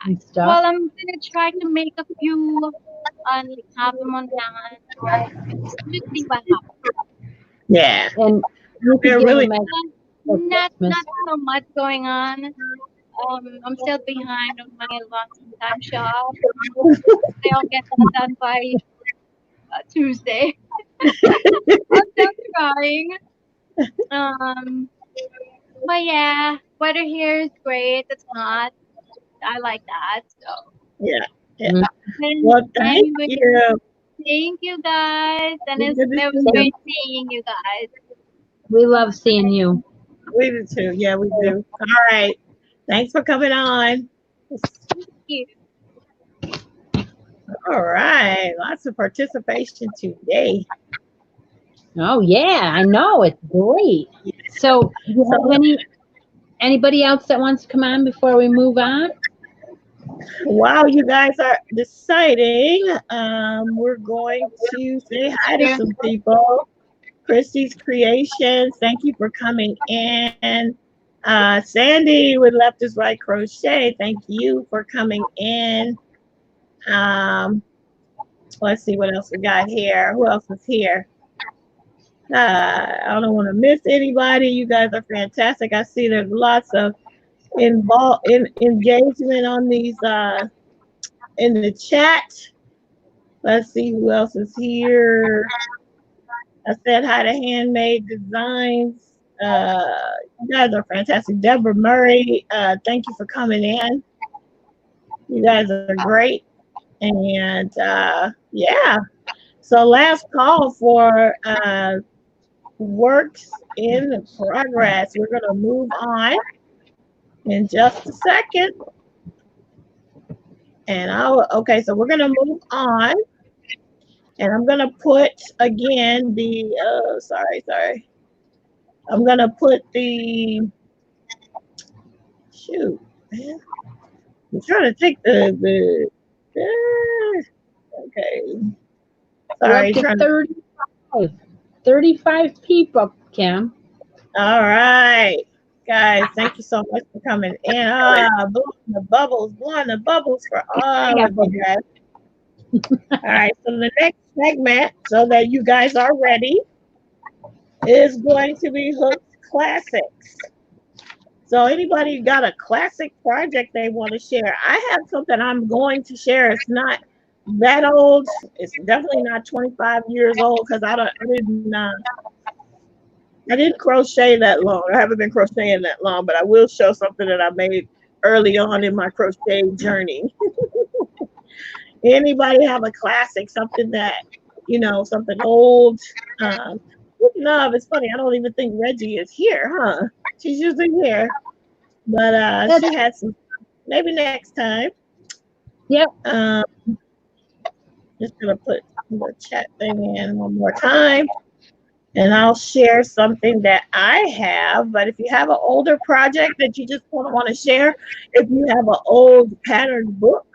and stuff. Well, I'm gonna try to make a few and like have them on hand, or just see what happens. yeah. And you could They're give really them at for Christmas. Not so much going on. I'm still behind on my lost in time shop. I'll get that done by Tuesday. I'm still trying. Um, but yeah, weather here is great. It's hot. I like that. So, yeah, yeah. Mm. and Well, thank anyway, you. thank you guys, and Good to it was see you. great seeing you guys. We love seeing you. We do too. Yeah, we do. All right. Thanks for coming on. Thank you. All right. Lots of participation today. Oh yeah, I know. It's great. So do you have anybody else that wants to come on before we move on? While you guys are deciding, we're going to say hi to some people. Christy's Creations, thank you for coming in. Sandy with Left is Right Crochet, thank you for coming in. Um, let's see what else we got here. Who else is here? I don't want to miss anybody. You guys are fantastic. I see there's lots of engagement on these in the chat. Let's see who else is here. I said hi to Handmade Designs. You guys are fantastic. Deborah Murray, thank you for coming in. You guys are great. And yeah, so last call for works in progress. We're going to move on in just a second. And okay, so we're going to move on. And I'm going to put again sorry. I'm going to put the, shoot, man. I'm trying to take okay. We're Sorry, up to trying to, 35 people, Kim. all right. Guys, thank you so much for coming in. Blowing the bubbles for all of you guys. All right, so the next segment, so that you guys are ready, is going to be Hooked Classics. So anybody got a classic project they want to share? I have something I'm going to share. It's not that old. It's definitely not 25 years old because I didn't crochet that long. I haven't been crocheting that long, but I will show something that I made early on in my crochet journey. Anybody have a classic, something that, something old? No, it's funny. I don't even think Reggie is here, huh? She's usually here. But she had some, maybe next time. Yep. Just going to put the chat thing in one more time. And I'll share something that I have. But if you have an older project that you just want to share, if you have an old pattern book,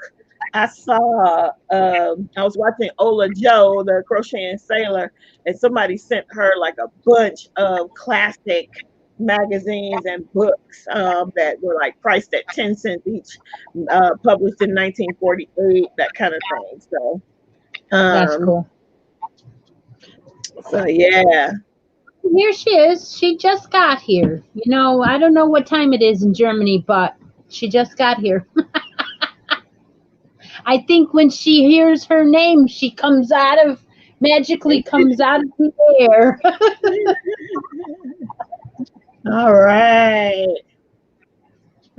I saw, I was watching Ola Joe, the crocheting sailor, and somebody sent her like a bunch of classic magazines and books that were like priced at 10 cents each, published in 1948, that kind of thing. So that's cool. So yeah. Here she is. She just got here. I don't know what time it is in Germany, but she just got here. I think when she hears her name, she magically comes out of the air. All right.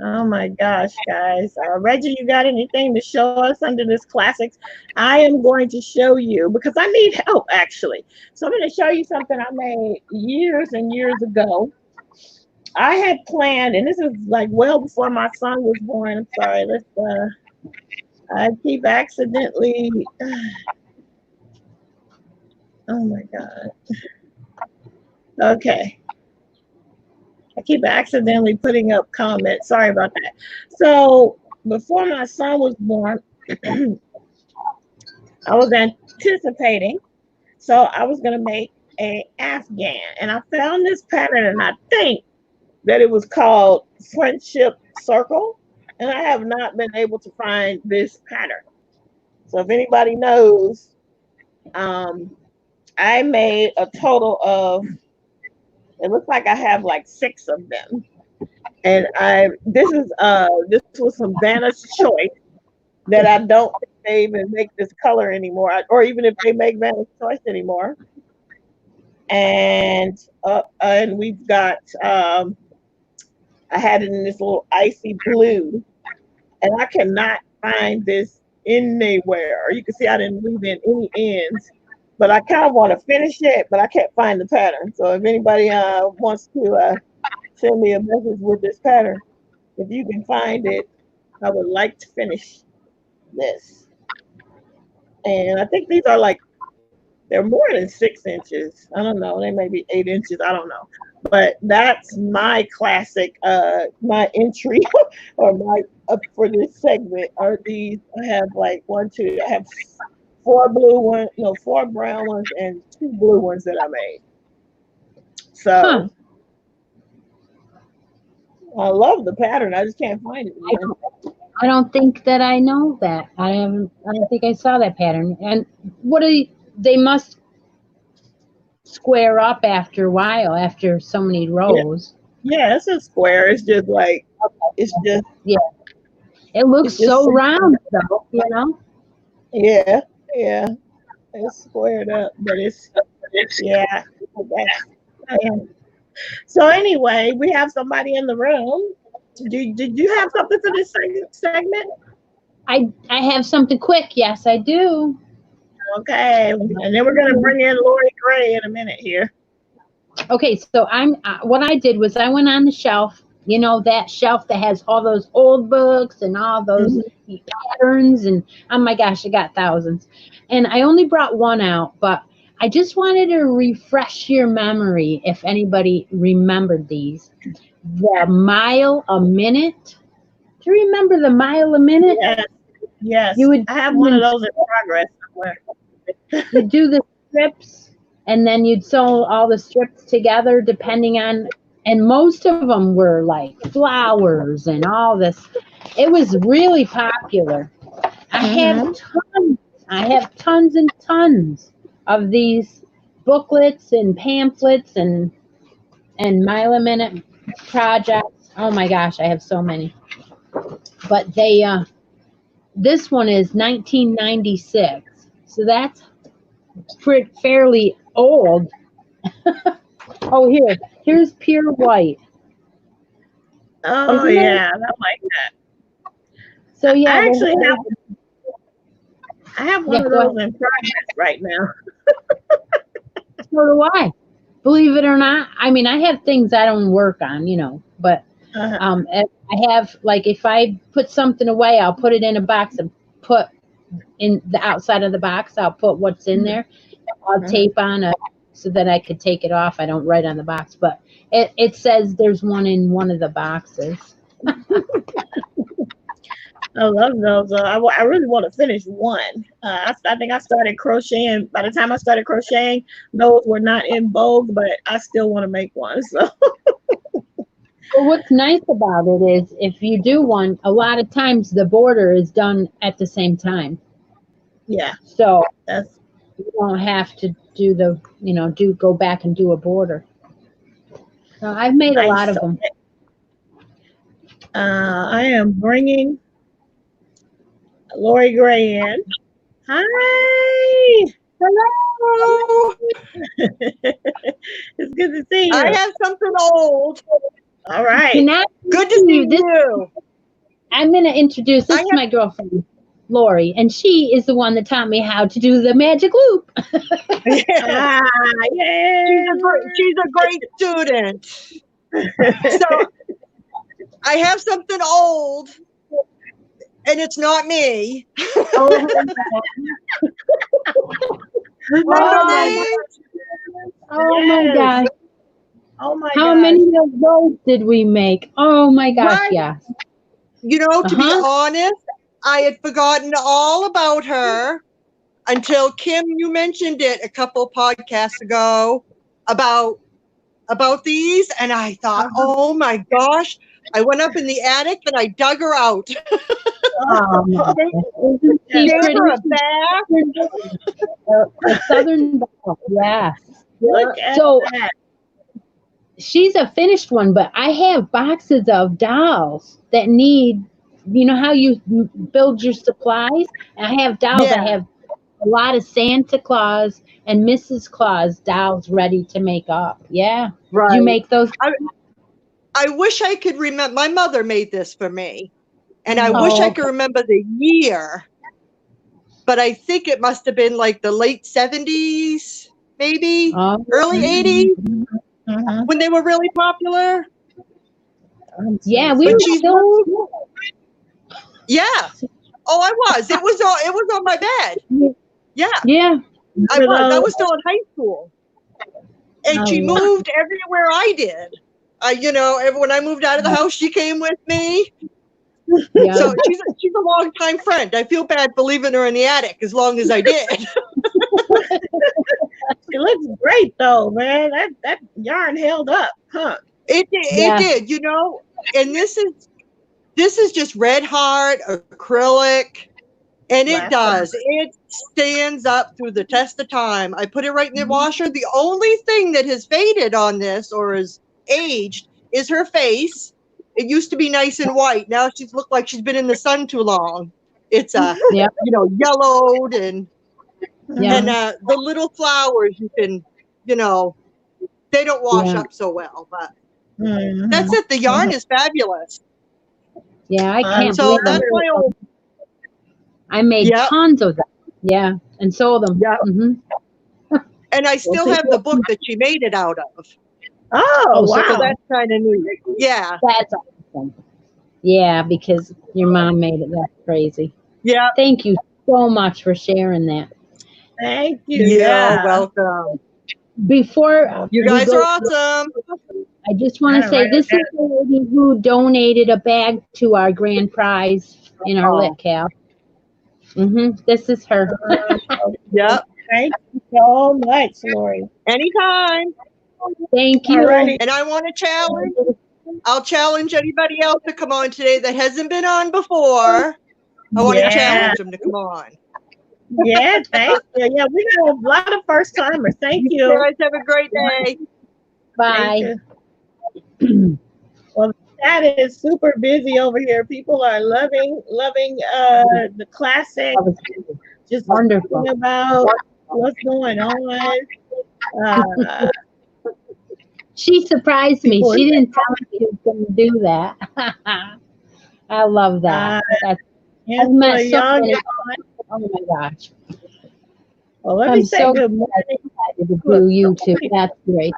Oh my gosh, guys. Reggie, you got anything to show us under this classics? I am going to show you because I need help actually. So I'm going to show you something I made years and years ago. I had planned, and this is like well before my son was born. I'm sorry. I keep accidentally. Oh my God. Okay. I keep accidentally putting up comments. Sorry about that. So before my son was born, I was anticipating. So I was going to make a Afghan. And I found this pattern, and I think that it was called Friendship Circle. And I have not been able to find this pattern. So if anybody knows, I made a total of, it looks like I have like 6 of them. And this was some Vanna's Choice that I don't think they even make this color anymore, or even if they make Vanna's Choice anymore. And we've got I had it in this little icy blue, and I cannot find this anywhere. You can see I didn't leave in any ends, but I kind of want to finish it, but I can't find the pattern. So if anybody wants to send me a message with this pattern, if you can find it, I would like to finish this. And I think these are like, they're more than 6 inches. I don't know. They may be 8 inches. I don't know. But that's my classic, my entry or my for this segment are these. I have like 1, 2, I have 4 blue ones, no, 4 brown ones and 2 blue ones that I made. So I love the pattern. I just can't find it. I don't think that I know that. I don't think I saw that pattern. And they must square up after a while, after so many rows. Yeah, it's a square. It's just like, it's just. Yeah. It looks so round though, you know? Yeah. It's squared up, but it's yeah. So anyway, we have somebody in the room. Did you have something for this segment? I have something quick. Yes, I do. Okay, and then we're gonna bring in Laurie Gray in a minute here. Okay, so what I did was I went on the shelf. You know, that shelf that has all those old books and all those patterns, and oh my gosh, I got thousands. And I only brought one out, but I just wanted to refresh your memory if anybody remembered these. The mile a minute. Do you remember the mile a minute? Yes. I have one of those in progress somewhere. You do the strips, and then you'd sew all the strips together depending on, and most of them were like flowers and all this. It was really popular. I have tons and tons of these booklets and pamphlets and mile a minute projects. Oh my gosh, I have so many. But this one is 1996, so that's fairly old. Oh, here's pure white. Oh yeah, I like that. So yeah, I have one of those in progress right now. So do I. Believe it or not, I mean, I have things I don't work on, you know, but I have, like, if I put something away, I'll put it in a box and put in the outside of the box, I'll put what's in there. I'll tape on so that I could take it off. I don't write on the box, but it says there's one in one of the boxes. I love those. I really want to finish one. I think I started crocheting. By the time I started crocheting, those were not in vogue, but I still want to make one. So. Well, what's nice about it is if you do one, a lot of times the border is done at the same time. Yeah. So you don't have to do go back and do a border. So I've made a lot of them. I am bringing Laurie Gray in. Hi. Hello. It's good to see you. I have something old. All right. Cannot Good to see this. you. I'm going to introduce this I to my girlfriend, Laurie, and she is the one that taught me how to do the magic loop. Yes, Yeah. she's a great student. So I have something old, and it's not me. Oh, Remember oh my these? oh my Yes. gosh. Oh my How gosh. many of those did we make? Oh my gosh, Right. yes. You know, to be Uh-huh. honest, I had forgotten all about her until Kim, you mentioned it a couple podcasts ago about these, and I thought, oh my gosh. I went up in the attic and I dug her out. Oh my gosh. Isn't she Gave pretty? her a bath. A southern belle, yes. Look at So that. she's a finished one, but I have boxes of dolls that need, you know how you build your supplies? And I have dolls. I Yeah, have a lot of Santa Claus and Mrs. Claus dolls ready to make up. Yeah. Did you right. make those? I wish I could remember. My mother made this for me, and I wish Oh, I could remember the year, but I think it must have been like the late 70s, maybe oh, early 80s Mhm. when they were really popular. yeah, we But were she's still. yeah. Oh, I was. It was on my bed. Yeah, Yeah. I was. I was still in high school, and she Oh, moved everywhere I did. You know, when I moved out of the house, she came with me. yeah. So she's a longtime friend. I feel bad for leaving her in the attic as long as I did. She looks great though, man. That yarn held up, huh? It Yeah. did, you know. And this is just red heart acrylic, and it Last time. does. It stands up through the test of time. I put it right in the washer. The only thing that has faded on this or is aged is her face. It used to be nice and white. Now she's looked like she's been in the sun too long. It's Yeah. yellowed and Yeah. the little flowers you can, you know, they don't wash Yeah. up so well. But Mhm. that's it. The yarn is fabulous. Yeah. I can't So believe that's my old. I made Yep. tons of them. Yeah. And sold them. Yep. Mm-hmm. And I still have the book that she made it out of. Oh Oh, So wow. that's kind of neat. Yeah. That's awesome. Yeah, because your mom made it. That's crazy. Yeah. Thank you so much for sharing that. Thank you. You're Yeah. welcome. Before You we guys go, are awesome. I just want to say this is the lady who donated a bag to our grand prize in our lit cal. This is her. Yep. Thank you so much, Laurie. Anytime. Thank you. Alrighty. And I want to challenge. I'll challenge anybody else to come on today that hasn't been on before. I want to Yeah. challenge them to come on. Yeah, thank you. Yeah, we got a lot of first timers. Thank You you. guys have a great day. Bye. You. Well, that is super busy over here. People are loving the classic. That was Just wonderful. talking about what's going on. She surprised me. People are- She didn't tell me she was going to do that. I love that. That's Angela met so Young many- is on. oh my gosh. Well, let me I'm say so good morning. excited to do YouTube. That's great.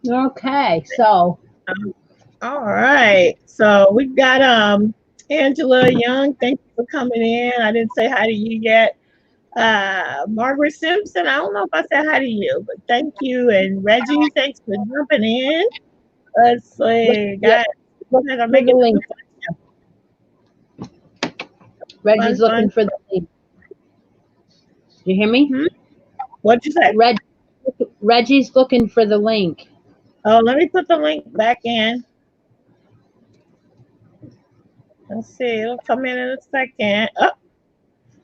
Okay, so All right. So we've got Angela Young. Thank you for coming in. I didn't say hi to you yet. Margaret Simpson. I don't know if I said hi to you, but thank you. And Reggie, thanks for jumping in. Let's see, guys. Look like I'm making link. Reggie's Fun, looking fun. for the link. You hear me? What'd you say? Reggie's looking for the link. Oh, let me put the link back in. Let's see. It'll come in a second. Oh,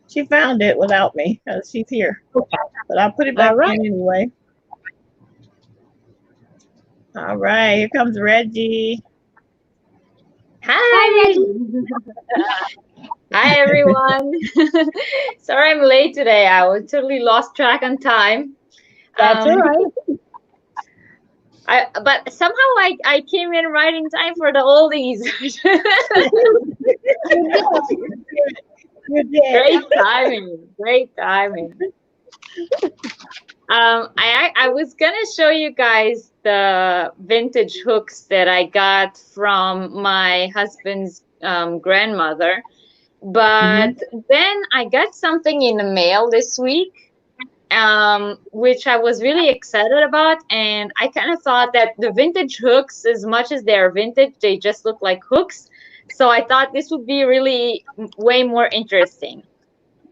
she found it without me. She's here. But I'll put it back All right. in anyway. All right. Here comes Reggie. Hi, Reggie. Hi, everyone. Sorry I'm late today. I was totally lost track on time. That's all right. But somehow I came in right in time for the oldies. You did. Great timing. Great timing. I was gonna show you guys the vintage hooks that I got from my husband's grandmother, but then I got something in the mail this week, which I was really excited about, and I kind of thought that the vintage hooks, as much as they're vintage, they just look like hooks. So I thought this would be really way more interesting.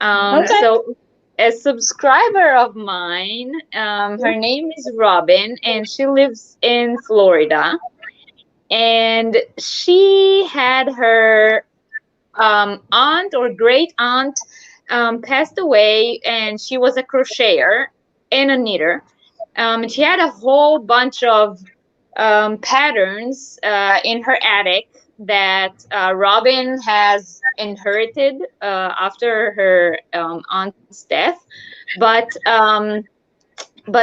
So a subscriber of mine, her name is Robin, and she lives in Florida. And she had her aunt or great aunt passed away, and she was a crocheter and a knitter. And she had a whole bunch of patterns in her attic that Robin has inherited after her aunt's death. But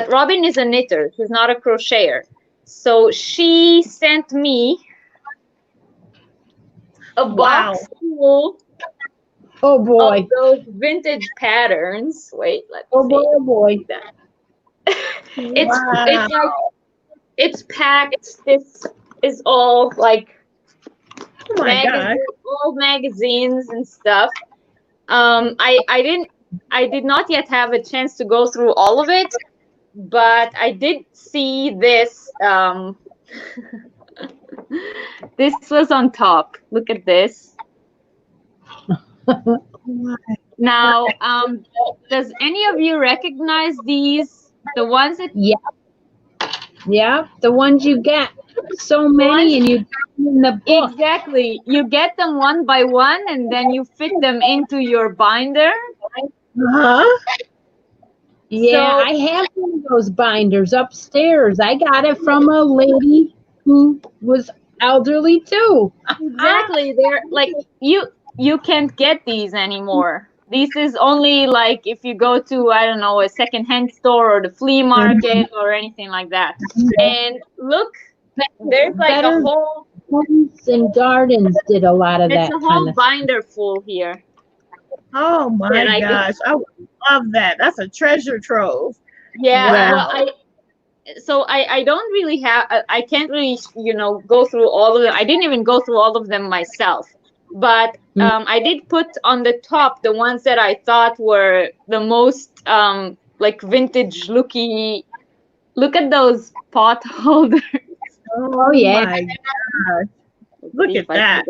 Robin is a knitter. She's not a crocheter. So she sent me a box full Oh boy. of those vintage patterns. Wait, let me Oh boy. Oh boy. It's like it's packed. This is all like old magazines and stuff. I did not yet have a chance to go through all of it, but I did see this. This was on top. Look at this. Now, does any of you recognize these? The ones that Yeah, the ones you get so many and you get them in the book. Exactly. You get them one by one and then you fit them into your binder. Yeah, I have one of those binders upstairs. I got it from a lady who was elderly too. Exactly. They're like you can't get these anymore. This is only like if you go to, I don't know, a secondhand store or the flea market or anything like that. And look, there's like a whole Homes and Gardens did a lot of that. It's a whole binder full here. Oh my gosh, I love that. That's a treasure trove. Yeah. Well, I don't really have. I can't really go through all of them. I didn't even go through all of them myself. But I did put on the top the ones that I thought were the most like vintage looky. Look at those pot holders. Oh yeah. My gosh. Look at that.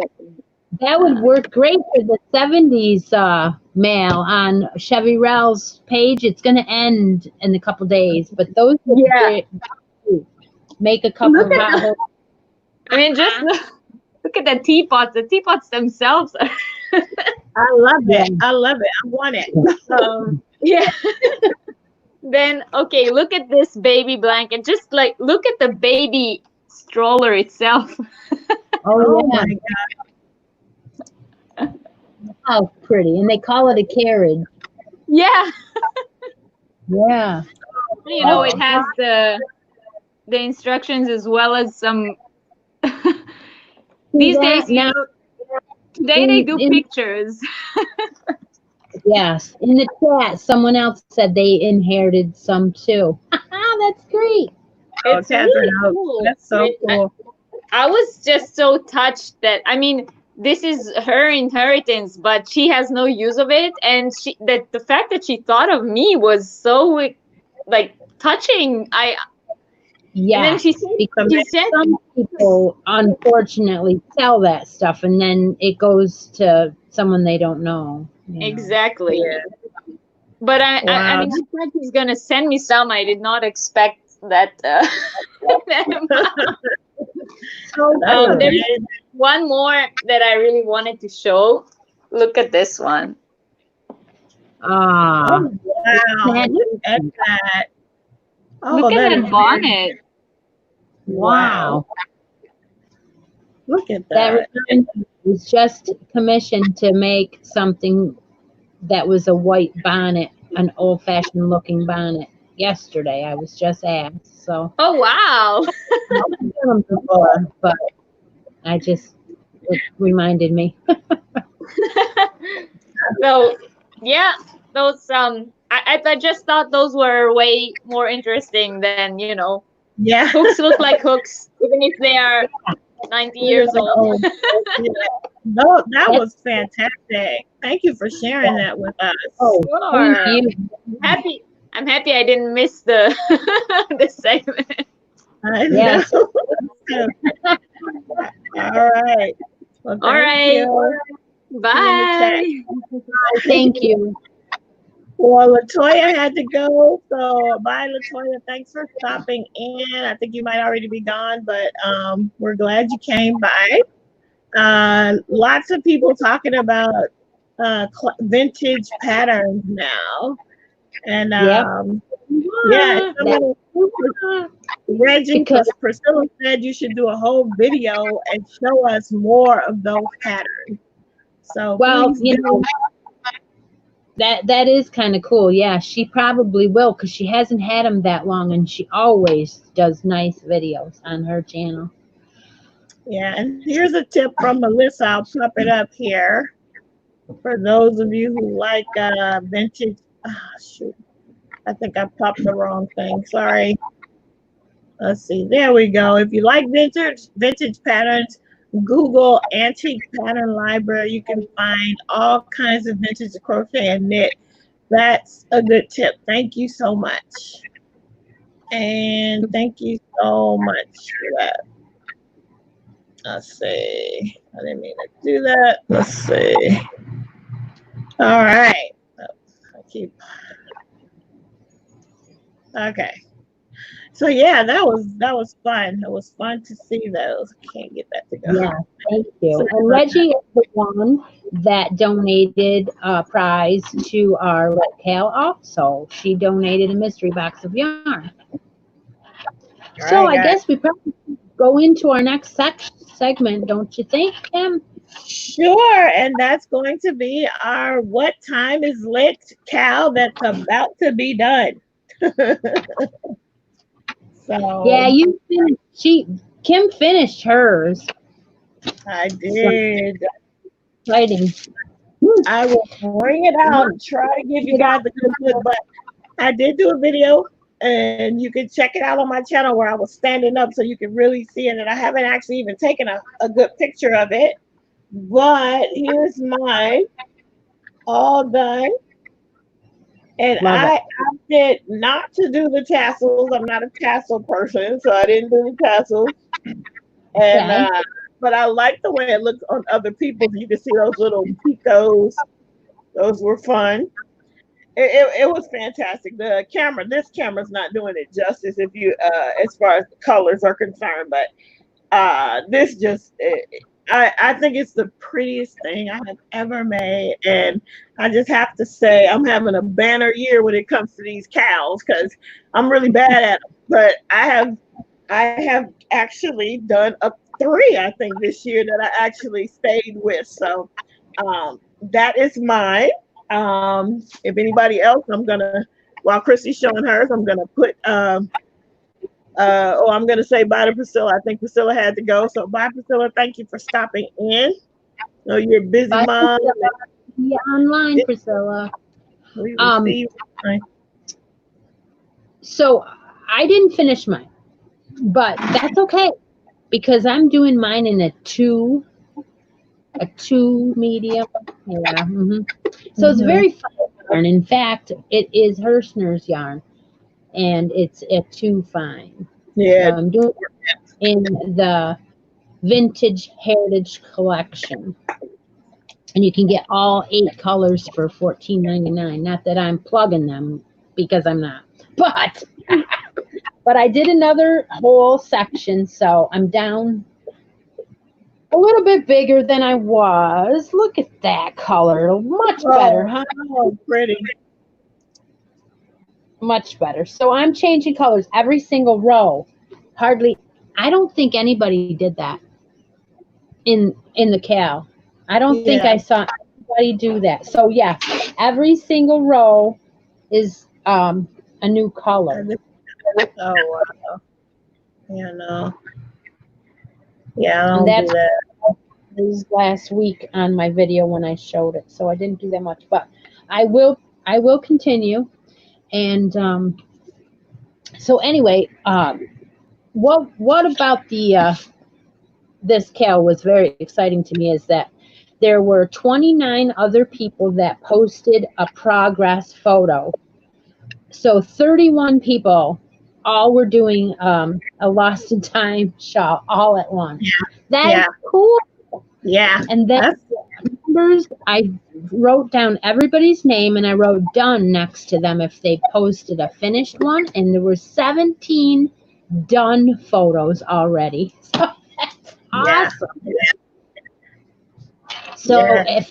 That would work great for the 70s mail on Chevy Rell's page. It's going to end in a couple days, but those would make a couple of I mean, just look at the teapots. The teapots themselves. I love it. I love it. I want it. Yeah. Then, okay, look at this baby blanket. Just like, look at the baby stroller itself. Oh my God. How pretty. And they call it a carriage. Yeah. Yeah. You know, it has the instructions as well as some these days now today they do pictures. Yes. In the chat, someone else said they inherited some too. That's great. It's really cool. That's so cool. I was just so touched that, I mean, this is her inheritance, but she has no use of it, and the fact that she thought of me was so like touching. Yeah, because some people unfortunately sell that stuff, and then it goes to someone they don't know. Exactly. Yeah. But I mean, she said she's gonna send me some. I did not expect that. There's one more that I really wanted to show. Look at this one. Wow. Look at that. Look at that bonnet. Wow. Look at that. That was just commissioned to make something that was a white bonnet, an old-fashioned looking bonnet. yesterday. I was just asked, so Oh wow. I've done them before, but it reminded me. So yeah, those I just thought those were way more interesting than, Yeah. hooks look like hooks, even if they are 90 years old. Oh, yeah. No, that That's was fantastic. Thank you for sharing that with us. oh, thank Sure. you. I'm happy I didn't miss the the segment. I know. Yes. All right. Well, All thank right. you. See you in the chat. Bye. Thank you. Well, Latoya had to go, so bye, Latoya. Thanks for stopping in. I think you might already be gone, but we're glad you came by. Lots of people talking about vintage patterns now, and Yep. yeah, That, Reggie, because Priscilla said you should do a whole video and show us more of those patterns. So well, please do. that is kind of cool. Yeah, she probably will because she hasn't had them that long, and she always does nice videos on her channel. Yeah, and here's a tip from Melissa. I'll pop it up here for those of you who like vintage. Shoot, I think I popped the wrong thing. Sorry. Let's see. There we go. If you like vintage patterns, Google Antique Pattern Library. You can find all kinds of vintage crochet and knit. That's a good tip. Thank you so much. And thank you so much for that. Let's see. I didn't mean to do that. Let's see. All right. Okay. So yeah, that was fun. It was fun to see those. I can't get that to go. Yeah, thank you. Sorry And about Reggie is the one that donated a prize to our locale also. She donated a mystery box of yarn. All So right, I guys. guess we probably go into our next segment, don't you think, Kim? Sure, and that's going to be our "What Time Is Lit" Cal that's about to be done. Yeah, So you finished. Kim finished hers. I So did. exciting. I will bring it out and try to give you guys a good look, but I did do a video and you can check it out on my channel where I was standing up so you can really see it. And I haven't actually even taken a good picture of it, but here's mine all done. And Love it. I opted not to do the tassels. I'm not a tassel person, so I didn't do the tassels. And Okay. but I like the way it looks on other people's. You can see those little picos. Those were fun. It was fantastic. This camera's not doing it justice if you as far as the colors are concerned, but this just I think it's the prettiest thing I have ever made, and I just have to say I'm having a banner year when it comes to these cows because I'm really bad at them. But I have actually done up 3 I think this year that I actually stayed with. So that is mine. If anybody else, while Chrissy's showing hers, I'm gonna put I'm gonna say bye to Priscilla. I think Priscilla had to go. So bye, Priscilla. Thank you for stopping in. No, you're a busy Bye, mom. Priscilla. Yeah, online, Priscilla. We will see you. So I didn't finish mine, but that's okay because I'm doing mine in a two medium. Yeah. So it's very fun yarn. In fact, it is Hirschner's yarn, and it's a 2 fine. Yeah. So I'm doing it in the Vintage Heritage Collection, and you can get all 8 colors for $14.99. Not that I'm plugging them because I'm not, but I did another whole section, so I'm down a little bit bigger than I was. Look at that color. Much better, huh? Oh, pretty. Much better. So I'm changing colors every single row. I don't think anybody did that in the Cal. I don't think I saw anybody do that. So yeah, every single row is a new color. Oh wow. Yeah, no. Yeah, I And don't do that's that. was last week on my video when I showed it. So I didn't do that much, but I will continue. And so anyway, what about the this Cal was very exciting to me is that there were 29 other people that posted a progress photo. So 31 people all were doing a lost in time shawl all at once. That is Yeah. cool. Yeah. And then That's numbers, I wrote down everybody's name and I wrote done next to them if they posted a finished one. And there were 17 done photos already. So that's awesome. So yeah.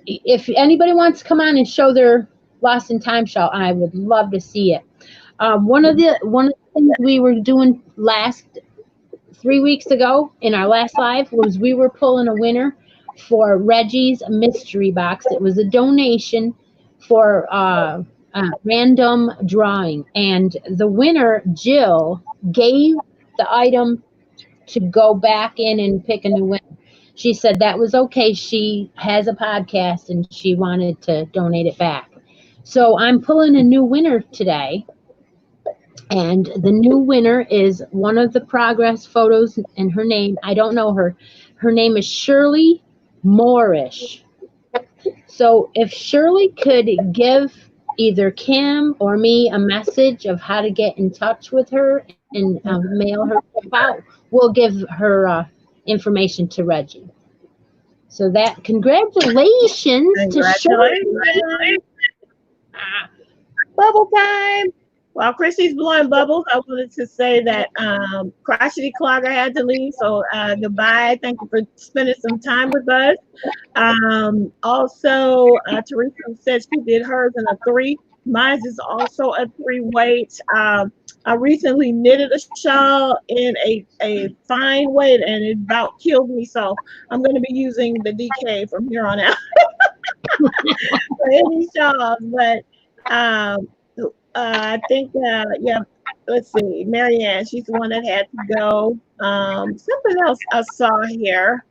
if anybody wants to come on and show their lost in time shawl, I would love to see it. One of the things we were doing last 3 weeks ago in our last live was we were pulling a winner for Reggie's mystery box. It was a donation for random drawing, and the winner, Jill, gave the item to go back in and pick a new winner. She said that was okay. She has a podcast and she wanted to donate it back. So I'm pulling a new winner today. And the new winner is one of the progress photos, and her name, I don't know her. Her name is Shirley Moorish. So if Shirley could give either Kim or me a message of how to get in touch with her and mail her stuff out, we'll give her information to Reggie. So that, congratulations to Shirley. Congratulations. Bubble time. While Chrissy's blowing bubbles, I wanted to say that Crotchety Clogger had to leave. So goodbye. Thank you for spending some time with us. Also, Teresa said she did hers in a 3. Mine is also a 3 weight. I recently knitted a shawl in a fine weight and it about killed me. So I'm going to be using the DK from here on out for any shawls. But I think, yeah, let's see. Marianne, she's the one that had to go. Something else I saw here.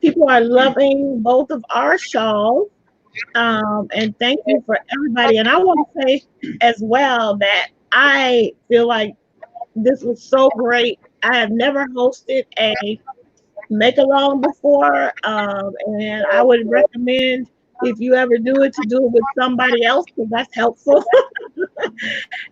People are loving both of our shawls. And thank you for everybody. And I want to say as well that I feel like this was so great. I have never hosted a make along before. And I would recommend if you ever do it to do it with somebody else because that's helpful.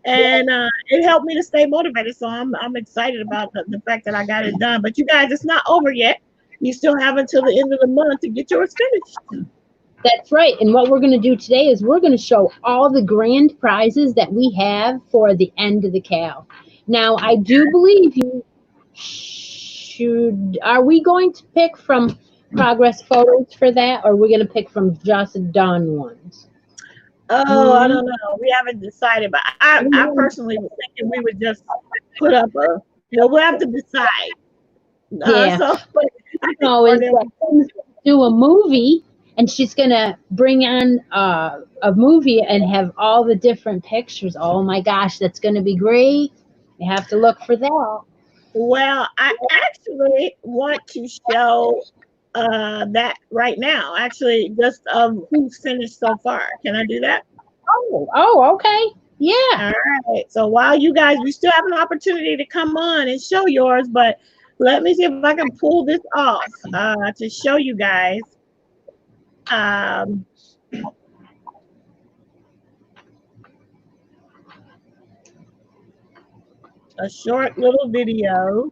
And it helped me to stay motivated. So I'm excited about the fact that I got it done. But you guys, it's not over yet. You still have until the end of the month to get yours finished. That's right. And what we're going to do today is we're going to show all the grand prizes that we have for the end of the Cal. Now, I do believe you should. Are we going to pick from progress photos for that, or are we going to pick from just done ones? Oh, I don't know. We haven't decided, but I personally was thinking we would just put up a. Well, we'll have to decide. Yeah. So, but I know is that do a movie, and she's gonna bring on a movie and have all the different pictures. Oh my gosh, that's gonna be great. You have to look for that. Well, I actually want to show that right now. Actually, just of who's finished so far. Can I do that? Oh, okay. Yeah. All right. So while you guys, we still have an opportunity to come on and show yours, but let me see if I can pull this off to show you guys. A short little video.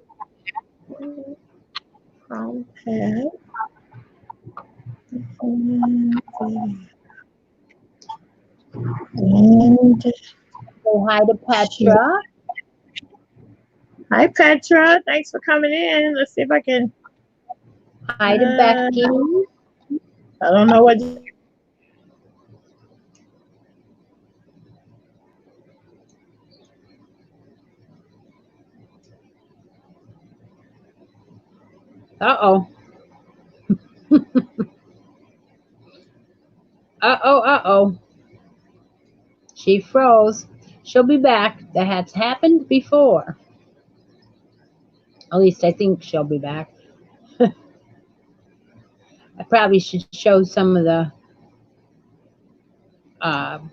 Okay. And say hi to Petra. Hi, Petra. Thanks for coming in. Let's see if I can. Hi to Becky. I don't know what. Uh-oh. Uh-oh. She froze. she'll be back. That has happened before. At least I think she'll be back. I probably should show some of the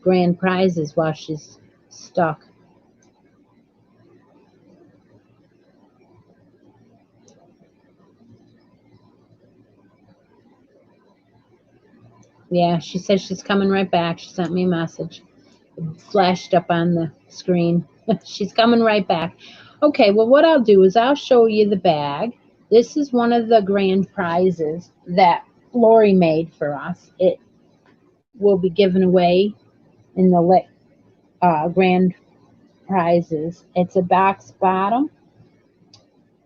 grand prizes while she's stuck. Yeah, she says she's coming right back. She sent me a message. It flashed up on the screen. She's coming right back. Okay, well, what I'll do is I'll show you the bag. This is one of the grand prizes that Laurie made for us. It will be given away in the grand prizes. It's a box bottom.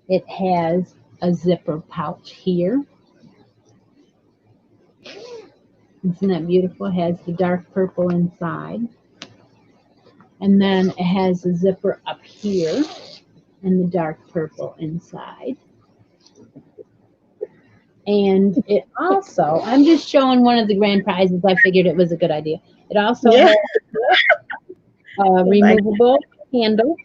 It has a zipper pouch here. Isn't that beautiful? It has the dark purple inside. And then it has a zipper up here and the dark purple inside. And it also, I'm just showing one of the grand prizes. I figured it was a good idea. It also has a removable handle.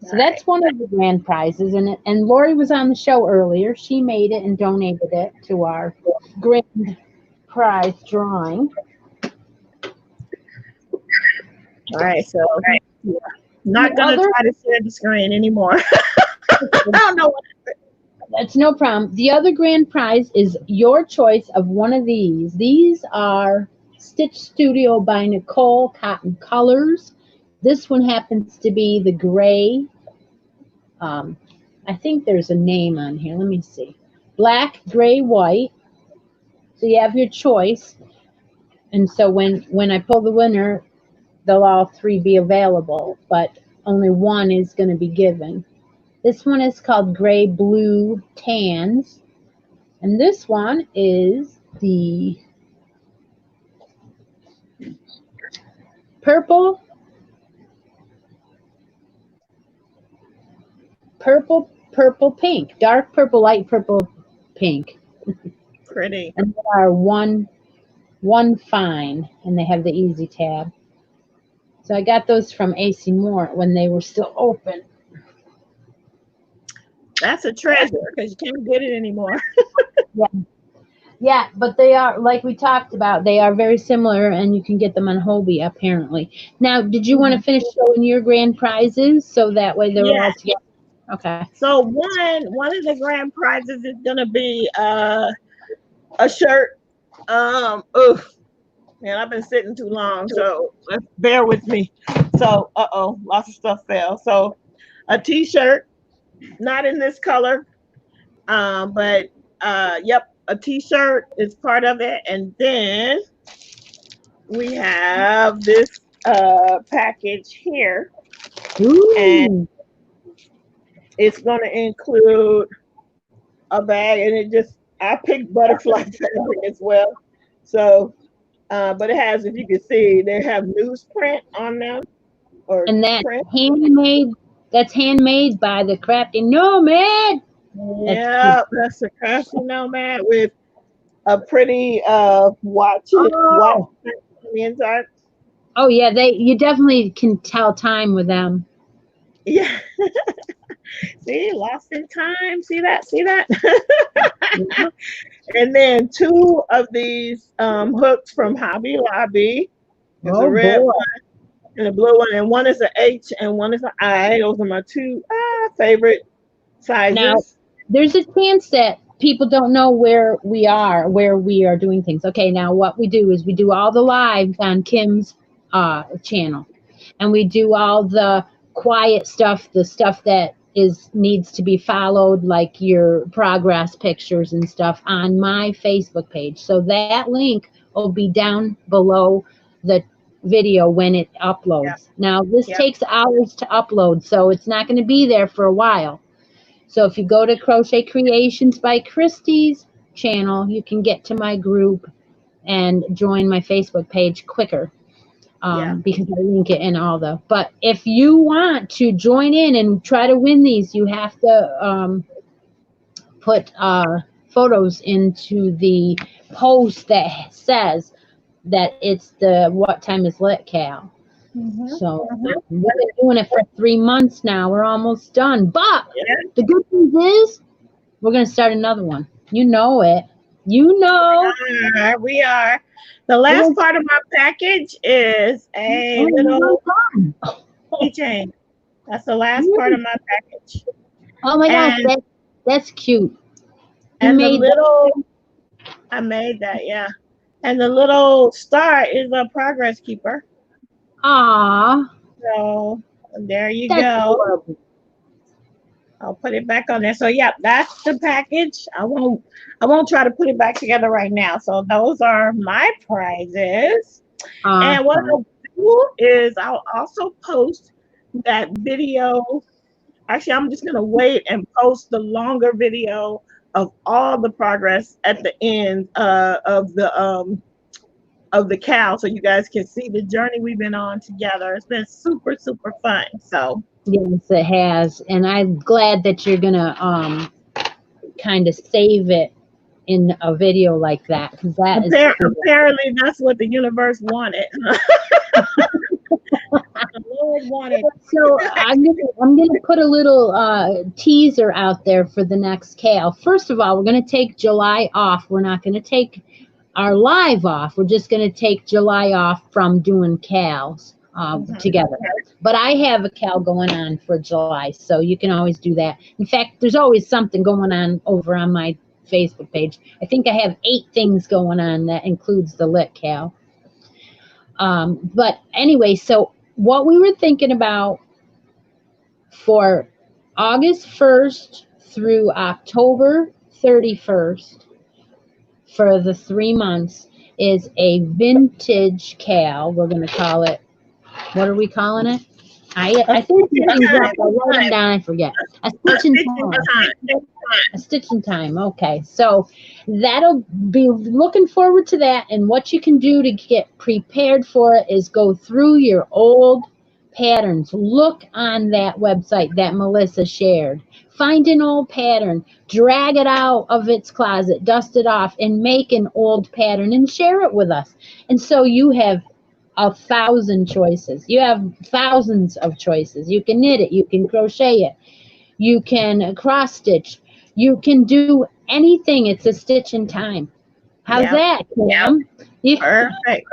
So that's one of the grand prizes. And Laurie was on the show earlier. She made it and donated it to our grand prize drawing. All right, so not gonna try to share the screen anymore. I don't know what. That's no problem. The other grand prize is your choice of one of these. These are Stitch Studio by Nicole Cotton Colors. This one happens to be the gray. I think there's a name on here. Let me see. Black, gray, white. So you have your choice. And so when I pull the winner, they'll all three be available, but only one is going to be given. This one is called Gray Blue Tans. And this one is the purple pink, dark purple, light purple, pink. Pretty. And they are one fine, and they have the easy tab. So I got those from AC Moore when they were still open. That's a treasure because you can't get it anymore. Yeah, but they are, like we talked about, they are very similar, and you can get them on Hobie, apparently. Now, did you want to finish showing your grand prizes so that way they're all together? Okay. So one of the grand prizes is gonna be a shirt. Man, I've been sitting too long, so bear with me. So, lots of stuff fell. So, a T-shirt, not in this color, but yep, a T-shirt is part of it, and then we have this package here, and it's going to include a bag, and I picked butterfly fabric as well. So, but it has, if you can see, they have newsprint on them. And that's handmade. That's handmade by the Crafty Nomad. Yeah, that's a Crafty Nomad with a pretty watch on the inside. Oh yeah, you definitely can tell time with them. Yeah. See, lost in time. See that? And then two of these hooks from Hobby Lobby. There's a red one and a blue one, and one is an H and one is an I. Those are my two favorite sizes. Now, there's a chance that people don't know where we are doing things. Okay, now what we do is we do all the lives on Kim's channel, and we do all the quiet stuff, the stuff that needs to be followed, like your progress pictures and stuff, on my Facebook page. So that link will be down below the video when it uploads. Now this takes hours to upload, so it's not going to be there for a while. So if you go to Crochet Creations by Christy's channel, you can get to my group and join my Facebook page quicker. Because I link it in all the. But if you want to join in and try to win these, you have to put photos into the post that says that it's the What Time Is Lit Cal. So we've been doing it for 3 months now. We're almost done. But the good news is we're going to start another one. You know it. You know. We are. The last part of my package is a little keychain. That's the last part of my package. Oh my gosh, that's cute. I made that, yeah. And the little star is a progress keeper. Aww. So there you go. Adorable. I'll put it back on there. So yeah, that's the package. I won't try to put it back together right now. So those are my prizes. And what I'll do is I'll also post that video. Actually, I'm just gonna wait and post the longer video of all the progress at the end of the cow, so you guys can see the journey we've been on together. It's been super, super fun. So yes, it has, and I'm glad that you're gonna kind of save it in a video like that, because that is cool. Apparently that's what the universe wanted. The Lord wanted. So I'm gonna put a little teaser out there for the next Cal. First of all, we're gonna take July off. We're not gonna take our live off. We're just gonna take July off from doing Cals together. But I have a Cal going on for July, so you can always do that. In fact, there's always something going on over on my Facebook page. I think I have 8 things going on that includes the Lit Cal. But anyway, so what we were thinking about for August 1st through October 31st for the 3 months is a vintage Cal. We're going to call it, what are we calling it? I think things up. I wrote them down. I forget. A stitch in time. A stitch in time. Okay, so that'll be looking forward to that. And what you can do to get prepared for it is go through your old patterns. Look on that website that Melissa shared. Find an old pattern, drag it out of its closet, dust it off, and make an old pattern and share it with us. And so you have 1,000 choices. You have thousands of choices. You can knit it, you can crochet it, you can cross stitch, you can do anything. It's a stitch in time. How's that, Kim? Perfect.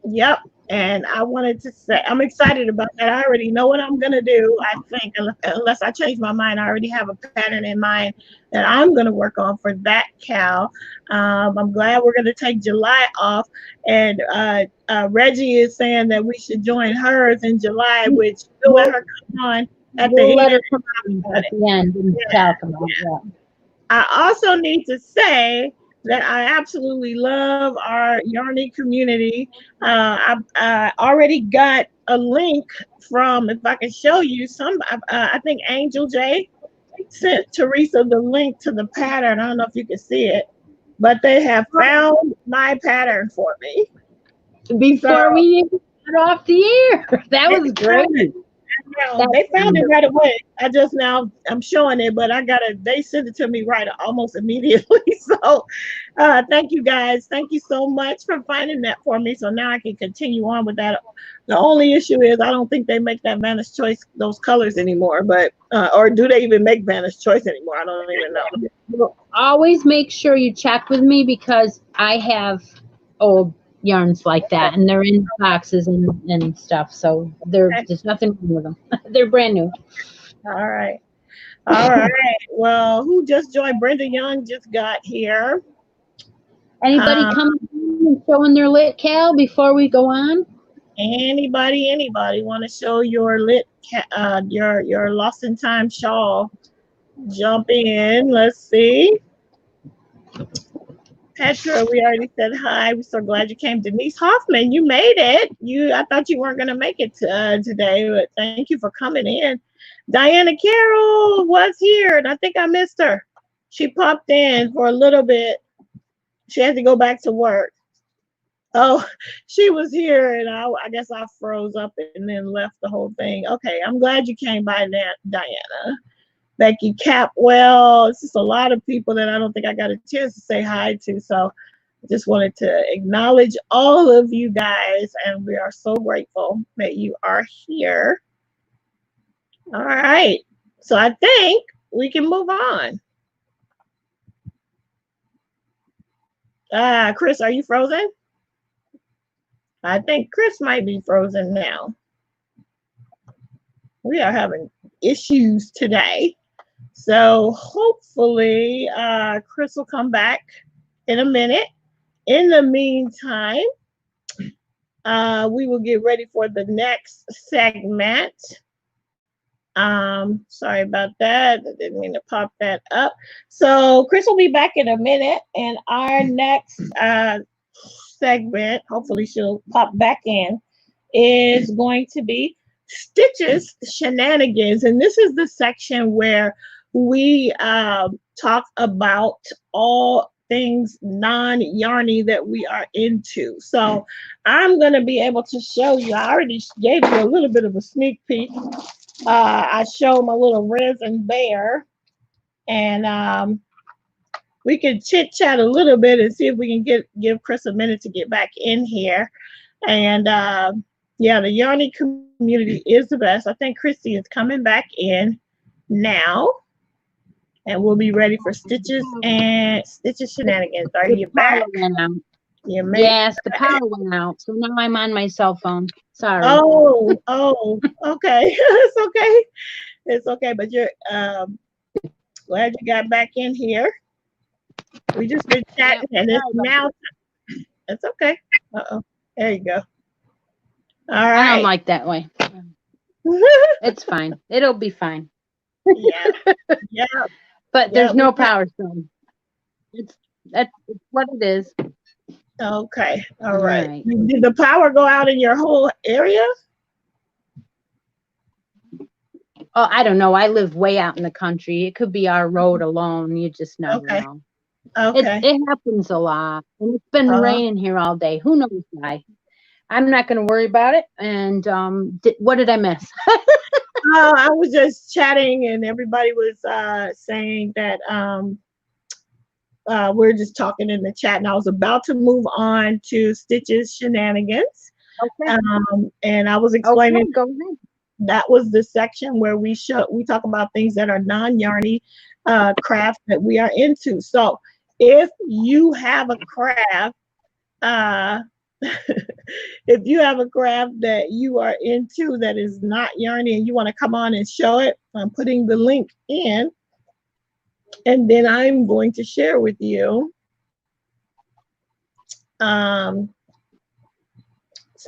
Yep. And I wanted to say, I'm excited about that. I already know what I'm going to do. I think, unless I change my mind, I already have a pattern in mind that I'm going to work on for that Cal. I'm glad we're going to take July off. And Reggie is saying that we should join hers in July, which we'll let her come on at the end and talk about that. I also need to say that I absolutely love our Yarny community. I already got a link from, if I can show you, I think Angel J sent Teresa the link to the pattern. I don't know if you can see it, but they have found my pattern for me. Before we got off the air. That was great. They found it right away. I'm showing it, but they sent it to me almost immediately. So thank you guys. Thank you so much for finding that for me. So now I can continue on with that. The only issue is I don't think they make that Vanna's Choice, those colors anymore, but or do they even make Vanna's Choice anymore? I don't even know. Always make sure you check with me, because I have old yarns like that, and they're in boxes and stuff, so there's nothing wrong with them. They're brand new. All right. Well, who just joined? Brenda Young just got here. Anybody coming and showing their Lit Cal before we go on? Anybody want to show your Lit your Lost in Time shawl? Jump in. Let's see. Petra, we already said hi. We're so glad you came. Denise Hoffman, you made it. I thought you weren't going to make it today, but thank you for coming in. Diana Carroll was here, and I think I missed her. She popped in for a little bit. She had to go back to work. Oh, she was here, and I guess I froze up and then left the whole thing. Okay, I'm glad you came by, Diana. Becky Capwell. It's just a lot of people that I don't think I got a chance to say hi to. So Just wanted to acknowledge all of you guys, and we are so grateful that you are here. All right. So I think we can move on. Chris, are you frozen? I think Chris might be frozen now. We are having issues today. So hopefully Chris will come back in a minute. In the meantime, we will get ready for the next segment. Sorry about that. I didn't mean to pop that up. So Chris will be back in a minute, and our next segment, hopefully she'll pop back in, is going to be Stitch's Shenanigans. And this is the section where we talk about all things non-yarny that we are into. So I'm going to be able to show you. I already gave you a little bit of a sneak peek. I show my little resin bear, and we can chit chat a little bit and see if we can give Chris a minute to get back in here. And yeah, the yarny community is the best. I think Christy is coming back in now, and we'll be ready for Stitch's Shenanigans. Are you back? Yes, the power went out, so now I'm on my cell phone. Sorry. Oh, okay. It's okay. It's okay, but you're glad you got back in here. We just been chatting, and it's now. It's okay. There you go. All right. I don't like that way. It's fine. It'll be fine. Yeah. But there's no power, so that's what it is. Okay. All right. Did the power go out in your whole area? Oh, I don't know. I live way out in the country. It could be our road alone. You just never know. Okay. It happens a lot. And it's been raining here all day. Who knows why? I'm not going to worry about it. And what did I miss? I was just chatting, and everybody was saying that we're just talking in the chat, and I was about to move on to Stitch's Shenanigans. Okay. And I was explaining. Okay, go ahead. That was the section where we talk about things that are non-yarny craft that we are into. So if you have a craft, if you have a craft that you are into that is not yarny and you want to come on and show it, I'm putting the link in, and then I'm going to share with you some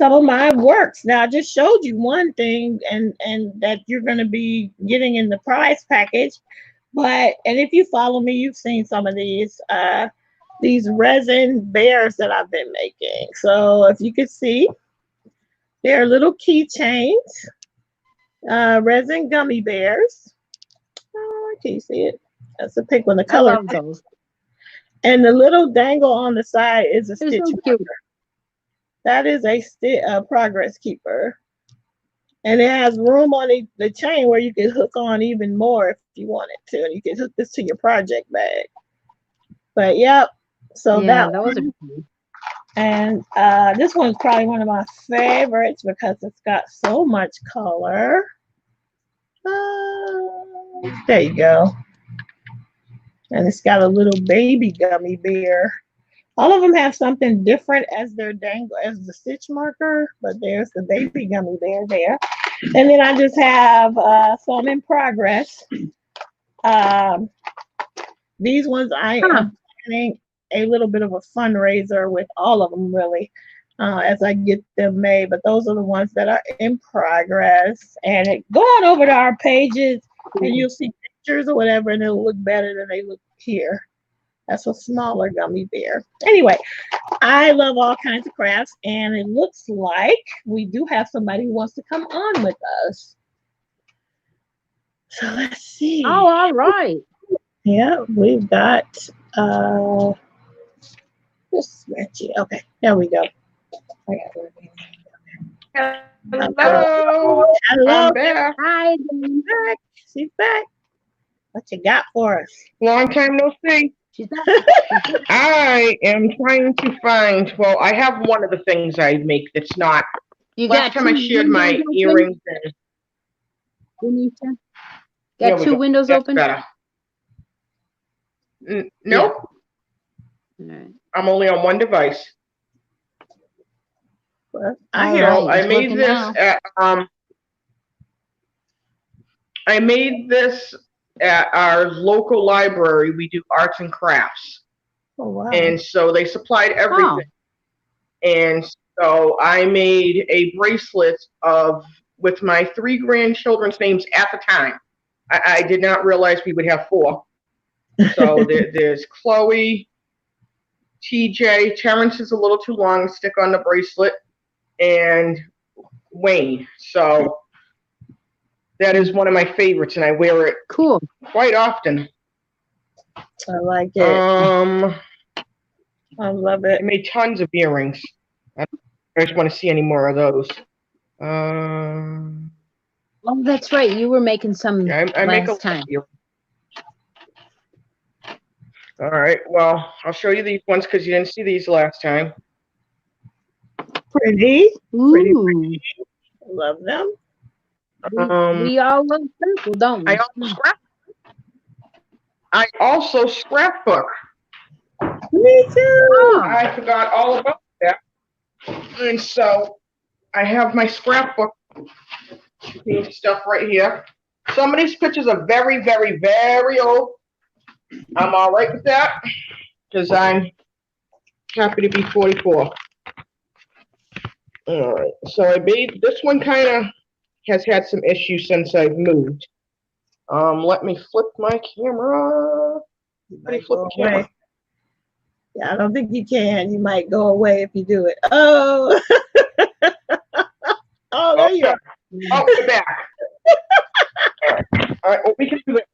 of my works. Now I just showed you one thing, and that you're going to be getting in the prize package, and if you follow me, you've seen some of these resin bears that I've been making. So if you could see, they're little keychains, resin gummy bears. Can you see it? That's the pink one, the color. I love those. And the little dangle on the side is a stitch marker. That is a progress keeper. And it has room on the chain where you can hook on even more if you wanted to. And you can hook this to your project bag. But yep. So yeah, that was one. And this one's probably one of my favorites because it's got so much color. There you go. And it's got a little baby gummy bear. All of them have something different as their dangle, as the stitch marker, but there's the baby gummy bear there. And then I just have some in progress. These ones I am planning a little bit of a fundraiser with all of them, really, as I get them made. But those are the ones that are in progress. And go on over to our pages, and you'll see pictures or whatever, and it'll look better than they look here. That's a smaller gummy bear. Anyway, I love all kinds of crafts, and it looks like we do have somebody who wants to come on with us. So let's see. Oh, all right. Yeah, we've got this Reggie. Okay, there we go. Hello. Hello. I'm back. Hi. She's back. What you got for us? Long time no see. She's not. She's not. I am trying to find. Well, I have one of the things I make that's not. You Last got time I two shared my windows open, earrings. Denise? There Got we two go. windows That's open? better. Yeah. Nope. All right. I'm only on one device. I All hear. right. So I It's made working this now. at I made this at our local library. We do arts and crafts. Oh wow. And so they supplied Oh, everything. And so I made a bracelet with my 3 grandchildren's names at the time. I did not realize we would have 4. So there's Chloe, TJ, Terrence is a little too long to stick on the bracelet, and Wayne. So that is one of my favorites, and I wear it cool. quite often. I like it. I love I it. made tons of earrings. I just want to see any more of those. Oh, that's right. You were making some Yeah, I make a last time. All right. Well, I'll show you these ones because you didn't see these last time. Pretty. Pretty. Ooh. Love them. We all love purple, don't we? I also scrapbook. Me too. Oh, I forgot all about that. And so I have my scrapbook stuff right here. Some of these pictures are very, very, very old. I'm all right with that because I'm happy to be 44. All right. So I made this one kind of has had some issues since I've moved. Let me flip my camera. How do you flip the camera? Yeah, I don't think you can. You might go away if you do it. Oh. Oh, there you are. Oh, we're back. All right. Well, we can do it.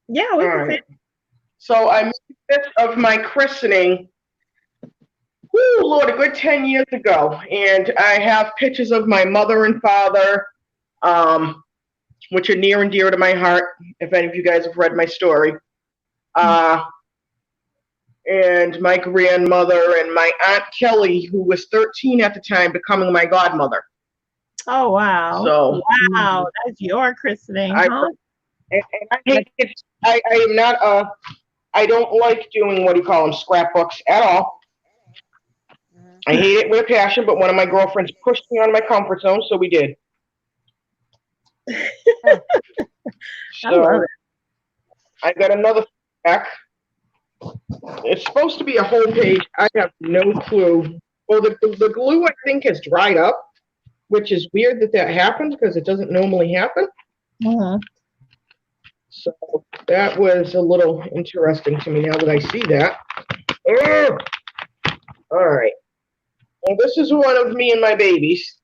Yeah, we can. Right. So I made this of my christening. Whoo, Lord, a good 10 years ago. And I have pictures of my mother and father, which are near and dear to my heart, if any of you guys have read my story. And my grandmother and my Aunt Kelly, who was 13 at the time, becoming my godmother. Oh, wow. So, wow, that's your christening, huh? And I hate it. I am not I don't like doing, what do you call them, scrapbooks at all. I hate it with a passion, but one of my girlfriends pushed me out of my comfort zone, so we did. So I got another back. It's supposed to be a whole page. I have no clue. Well, the glue, I think, has dried up, which is weird that happens because it doesn't normally happen. So that was a little interesting to me now that I see that. All right. Well, this is one of me and my babies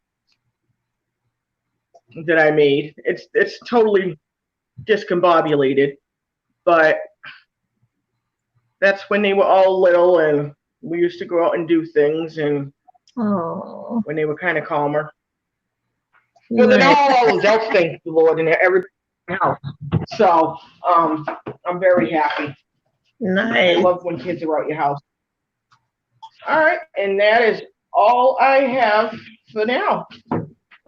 that I made. It's totally discombobulated, but that's when they were all little and we used to go out and do things and when they were kind of calmer. Well, they're not all adults, thank the Lord, and everybody in the house. So I'm very happy. Nice. I love when kids are out your house. All right, and that is all I have for now.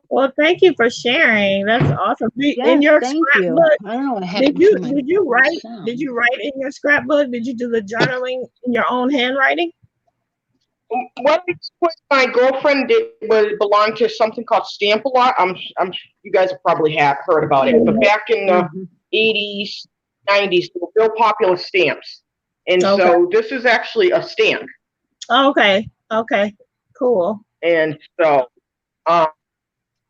Well, thank you for sharing. That's awesome. In your scrapbook, I don't know what happened. did you write in your scrapbook? Did you do the journaling in your own handwriting? What my girlfriend did belong to something called Stamp-A-Lot. You guys have probably heard about it, but back in the 80s, 90s, they were real popular stamps, and so this is actually a stamp. Okay, cool. And so,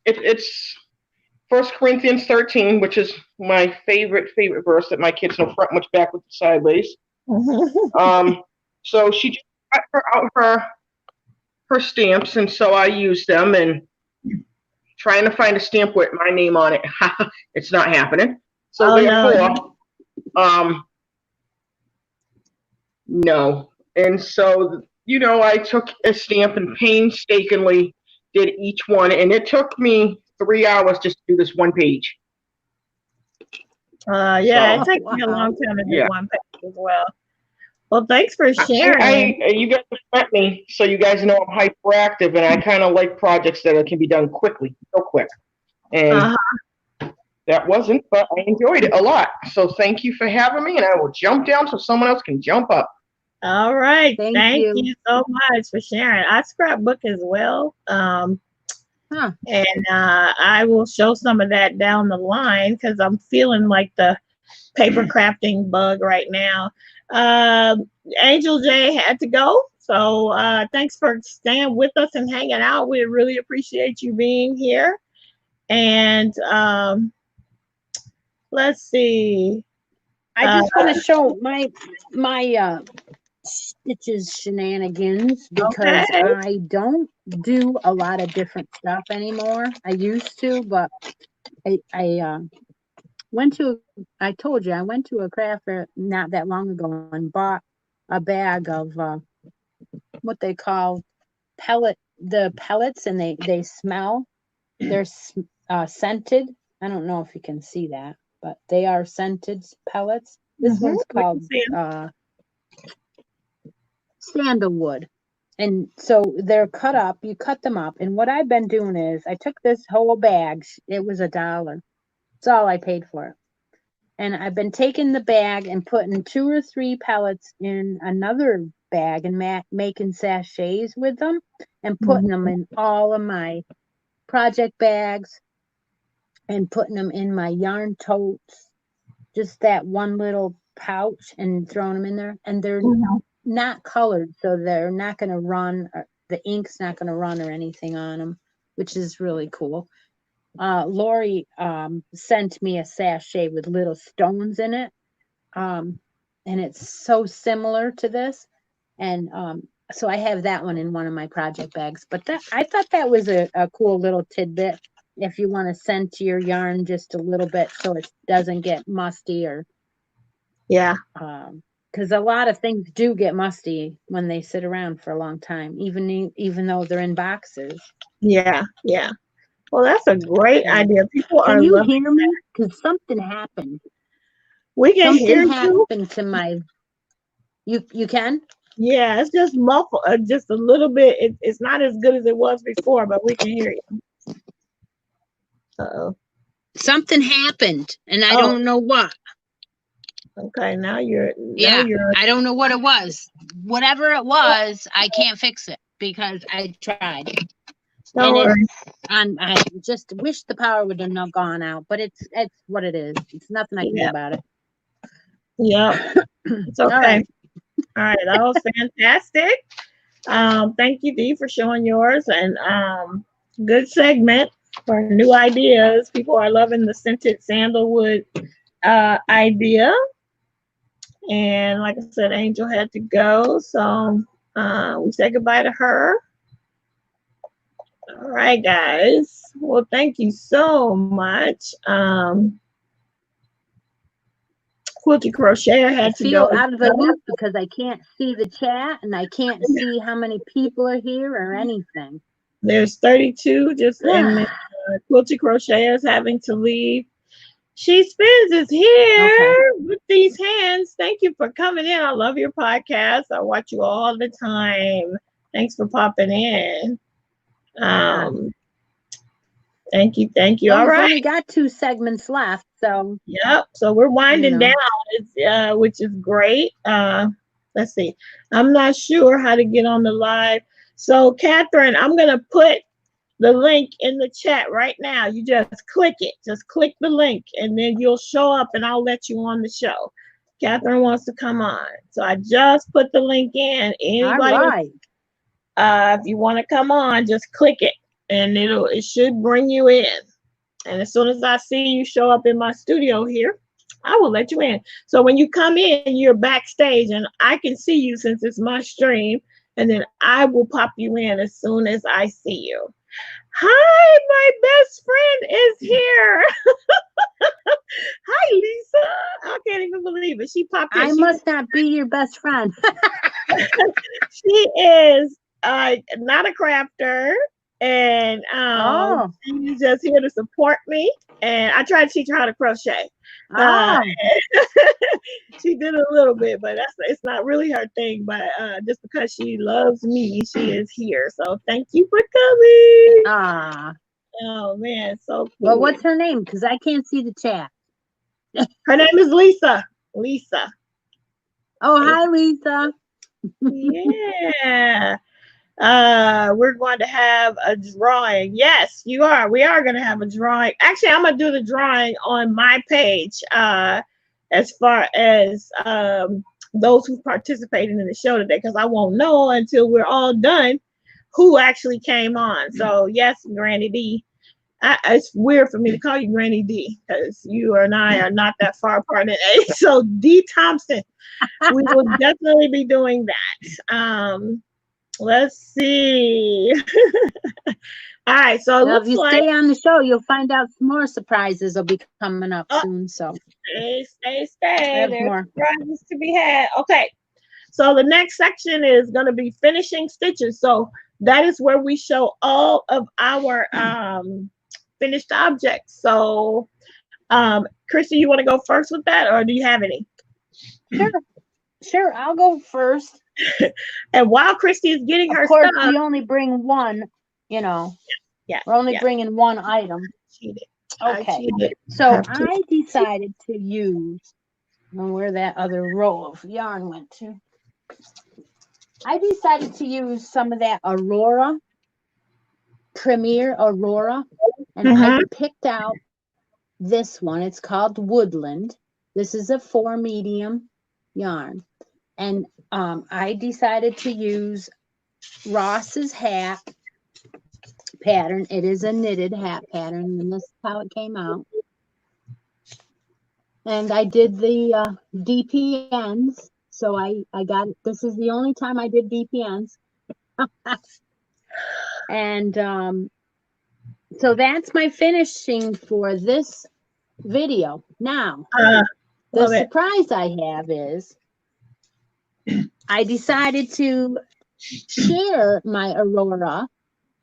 it's 1 Corinthians 13, which is my favorite verse that my kids know front much backwards and sideways. So she just got her stamps, and so I use them and trying to find a stamp with my name on it. It's not happening. So therefore, no. And so, I took a stamp and painstakingly did each one, and it took me 3 hours just to do this one page. It takes me a long time to do one page. as well. Well, thanks for sharing. You guys have met me, so you guys know I'm hyperactive, and I kind of like projects that can be done quickly, real quick. And that wasn't, but I enjoyed it a lot. So thank you for having me, and I will jump down so someone else can jump up. All right. Thank you. you so much for sharing. I scrapbook as well. And I will show some of that down the line because I'm feeling like the paper crafting bug right now. Angel J had to go. So thanks for staying with us and hanging out. We really appreciate you being here. And let's see. I just want to show my stitches shenanigans because I don't do a lot of different stuff anymore. I used to, but I told you I went to a craft fair not that long ago and bought a bag of what they call pellets, and they smell. They're scented. I don't know if you can see that, but they are scented pellets. This one's called sandalwood. And so they're cut up. You cut them up. And what I've been doing is I took this whole bag. It was $1. That's all I paid for it. And I've been taking the bag and putting 2 or 3 pellets in another bag and making sachets with them and putting them in all of my project bags and putting them in my yarn totes, just that one little pouch, and throwing them in there. And they're not colored, so they're not going to run. The ink's not going to run or anything on them, which is really cool. Laurie sent me a sachet with little stones in it, and it's so similar to this. And so I have that one in one of my project bags. But I thought that was a cool little tidbit if you want to scent your yarn just a little bit so it doesn't get musty or because a lot of things do get musty when they sit around for a long time, even though they're in boxes. Yeah. Well, that's a great idea. People Can you hear me? Because something happened. We can hear you. Something happened to my. You can? Yeah, it's just muffled, just a little bit. It's not as good as it was before, but we can hear you. Uh-oh. Something happened, and I don't know what. Okay, now you're. I don't know what it was. Whatever it was, I can't fix it because I tried. I just wish the power would have not gone out, but it's what it is. It's nothing I can do about it. Yeah, it's okay. All right, that was fantastic. Thank you, Dee, for showing yours, and good segment for new ideas. People are loving the scented sandalwood idea. And like I said, Angel had to go, so we say goodbye to her. All right, guys. Well, thank you so much. Quilty Crochet had to go out of the loop because I can't see the chat and I can't see how many people are here or anything. There's 32 just and Quilty Crochet is having to leave. She Spins is here with these hands. Thank you for coming in. I love your podcast. I watch you all the time. Thanks for popping in. Thank you. Well, all right. We've only got 2 segments left, so. Yep. So we're winding down, which is great. Let's see. I'm not sure how to get on the live. So, Catherine, I'm going to put the link in the chat right now. You just click it. Just click the link, and then you'll show up, and I'll let you on the show. Catherine wants to come on. So I just put the link in. Anybody? All right. If you want to come on, just click it, and it should bring you in. And as soon as I see you show up in my studio here, I will let you in. So when you come in, you're backstage, and I can see you since it's my stream, and then I will pop you in as soon as I see you. Hi, my best friend is here. Hi, Lisa. I can't even believe it. She popped in. I must not be your best friend. She is not a crafter, and she's just here to support me. And I try to teach her how to crochet. Oh, She did a little bit, but it's not really her thing. But just because she loves me, she is here. So thank you for coming. ah. Oh man, so cool. Well, what's her name? Because I can't see the chat. Her name is Lisa. Lisa. Oh, hi, Lisa. Yeah. We're going to have a drawing. Yes, you are. We are going to have a drawing. Actually, I'm going to do the drawing on my page. As far as those who participated in the show today, because I won't know until we're all done who actually came on. So yes, GrannyDee. It's weird for me to call you GrannyDee because you and I are not that far apart in age. So D Thompson, we will definitely be doing that. Let's see. All right, so it Now, if looks you like stay on the show, you'll find out some more surprises will be coming up soon. So stay. have There's more. surprises to be had. Okay, so the next section is going to be finishing stitches. So that is where we show all of our finished objects. So, Christy, you want to go first with that, or do you have any? Sure. I'll go first. And while Christy is getting her Of course, stuff, we only bring one. You know, yeah, we're only bringing one item. cheated. Okay. Cheated. So Have to. I decided to use, I don't know where that other roll of yarn went to. I decided to use some of that Aurora, Premier Aurora, and I picked out this one. It's called Woodland. This is a 4 medium yarn. And I decided to use Ross's hat pattern. It is a knitted hat pattern, and this is how it came out. And I did the DPNs. So I got, this is the only time I did DPNs. And so that's my finishing for this video. Now, the surprise I have is I decided to share my Aurora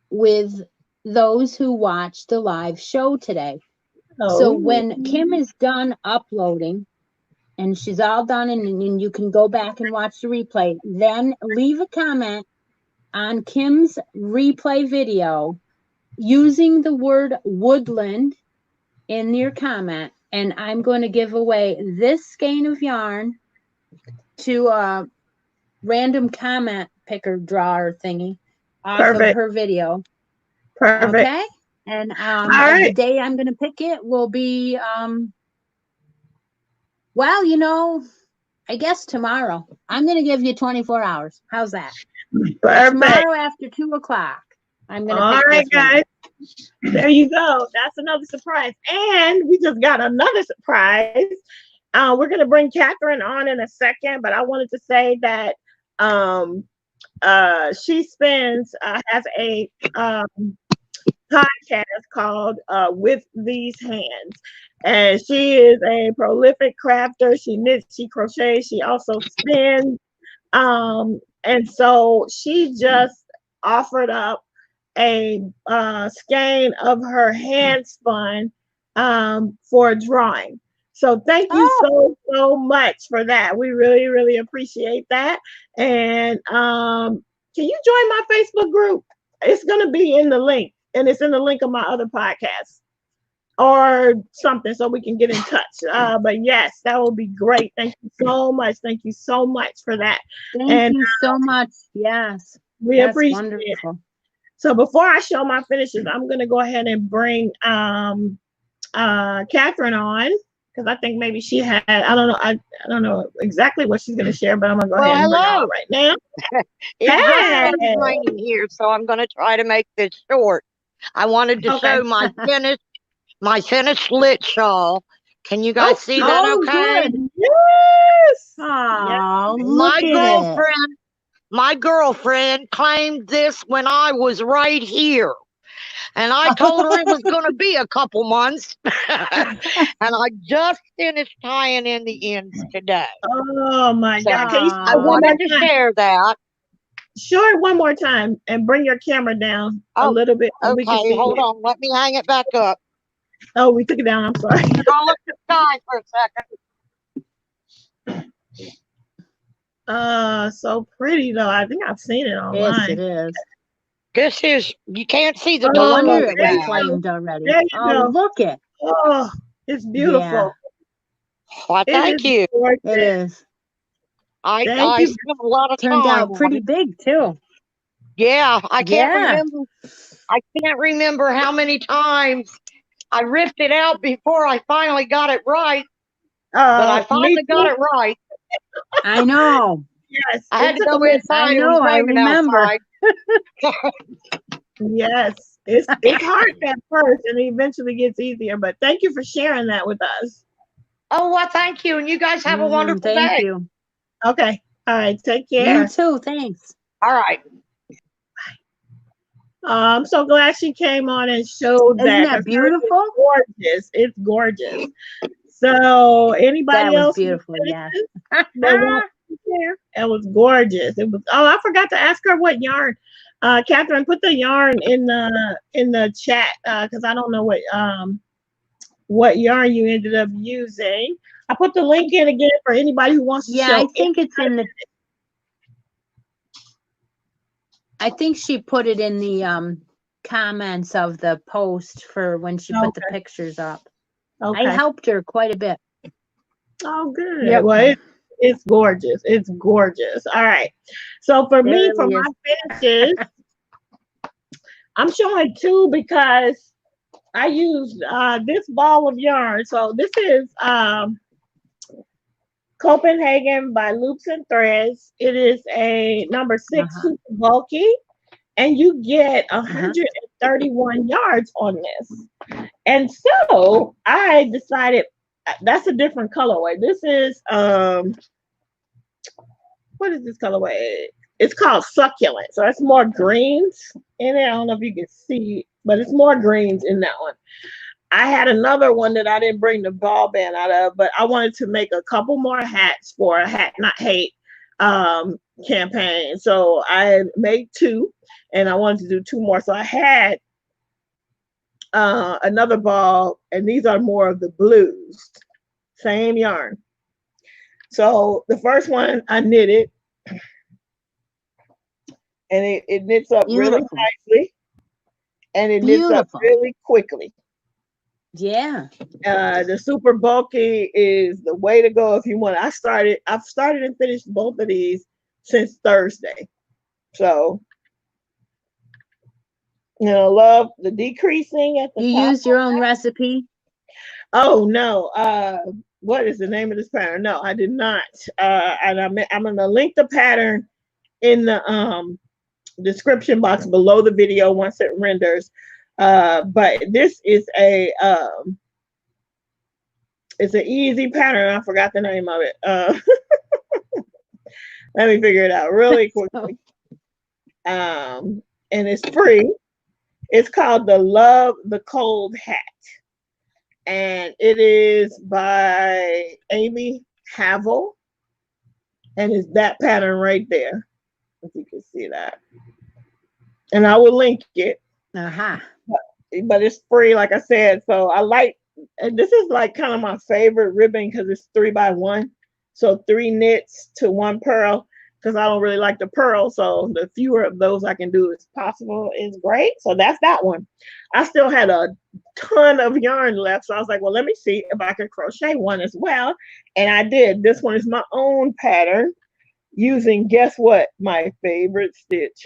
with those who watched the live show today. So when Kim is done uploading and she's all done and you can go back and watch the replay, then leave a comment on Kim's replay video using the word woodland in your comment, and I'm going to give away this skein of yarn to a random comment picker drawer thingy off of her video. Perfect. Okay, and the day I'm going to pick it will be well, you know, I guess tomorrow. I'm going to give you 24 hours. How's that? Perfect. Tomorrow after 2 o'clock. I'm going to all pick right, this one. guys. There you go. That's another surprise. And we just got another surprise. We're going to bring Catherine on in a second, but I wanted to say that she has a podcast called With These Hands. And she is a prolific crafter. She knits, she crochets, she also spins. And so she just offered up a skein of her hand spun for drawing. So thank you so much for that. We really appreciate that. And can you join my Facebook group? It's going to be in the link, and it's in the link of my other podcast or something, so we can get in touch. But yes, that will be great. Thank you so much. Thank you so much for that. Thank you so much. Yes, we appreciate it. So before I show my finishes, I'm going to go ahead and bring Catherine on, because I think maybe she had, I don't know exactly what she's going to share, but I'm going to go ahead and bring her on right now. It's raining here, so I'm going to try to make this short. I wanted to show my finished lit shawl. Can you guys see that okay? Good. Yes. Oh, My girlfriend claimed this when I was right here. And I told her it was going to be a couple months. And I just finished tying in the ends today. Oh, my God. I wanted to share that. Show it one more time and bring your camera down a little bit. So okay, hold on. Let me hang it back up. Oh, we took it down. I'm sorry. I'll look at the sky for a second. So pretty though. I think I've seen it Yes, it online. is. This is, you can't see the No Oh, top wonder of it it there was you now. go. claimed already. There you Oh, go. look it. Oh, it's Yeah, beautiful. Why, It thank is you. it gorgeous. is. Thank I you. spent a lot of Turned time out on pretty it. big too. Yeah, Yeah. I can't remember how many times I ripped it out before I finally got it right, but I Me finally got too. it right. I know. Yes, I it had to took a go minute. I inside. It was know. I raining remember. outside. Yes, it's hard at first, and it eventually gets easier. But thank you for sharing that with us. Oh, well, thank you. And you guys have a wonderful Thank day. you. Okay. All right. Take You care. too. Thanks. All right. I'm so glad she came on and showed Isn't that that because hers is beautiful? gorgeous. It's gorgeous. So anybody That was else who beautiful. Yes. finishes that wants to share? It was gorgeous. It was. Oh, I forgot to ask her what yarn. Catherine, put the yarn in the chat because I don't know what yarn you ended up using. I put the link in again for anybody who wants to Yeah, show. I think it's in the. I think she put it in the comments of the post for when she put the Okay. pictures up. I Okay. helped her quite a bit. Oh, good. Yep. Well, it's gorgeous. It's gorgeous. All right. So for It me, for really my is. finishes, I'm showing two because I used this ball of yarn. So this is Copenhagen by Loops and Threads. It is a number 6 super bulky, and you get 131 yards on this. And so I decided that's a different colorway. This is what is this colorway? It's called Succulent. So it's more greens in it. I don't know if you can see, but it's more greens in that one. I had another one that I didn't bring the ball band out of, but I wanted to make a couple more hats for a Hat Not Hate campaign. So I made two, and I wanted to do two more. So I had another ball, and these are more of the blues. Same yarn. So the first one I knitted, and it knits up really nicely, and it knits up really quickly. Yeah. The super bulky is the way to go if you want. I've started and finished both of these since Thursday. So, love the decreasing at the top. You use your own recipe? Oh no. What is the name of this pattern? No, I did not. And I'm gonna link the pattern in the description box below the video once it renders. But this is it's an easy pattern. I forgot the name of it. Let me figure it out really quickly. And it's free. It's called the Love the Cold Hat. And it is by Amy Havel. And it's that pattern right there. If you can see that. And I will link it. But it's free, like I said. So I like, and this is like kind of my favorite ribbon because it's 3x1. So 3 knits to 1 purl because I don't really like the purl. So the fewer of those I can do as possible is great. So that's that one. I still had a ton of yarn left. So I was like, well, let me see if I can crochet one as well. And I did. This one is my own pattern using, guess what? My favorite stitch.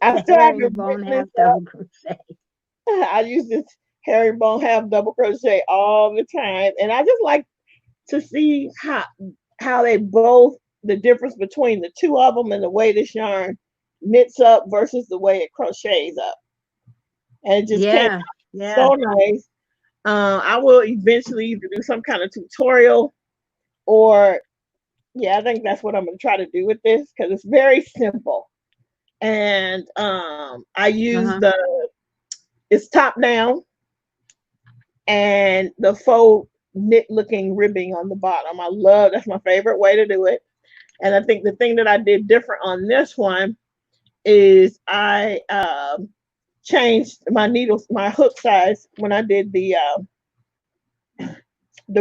I still have double crochet. I use this herringbone half double crochet all the time, and I just like to see how they both, the difference between the two of them and the way this yarn knits up versus the way it crochets up, and it just came out so nice. I will eventually either do some kind of tutorial or I think that's what I'm going to try to do with this because it's very simple. And I use it's top down and the faux knit looking ribbing on the bottom. That's my favorite way to do it. And I think the thing that I did different on this one is I changed my needles, my hook size when I did the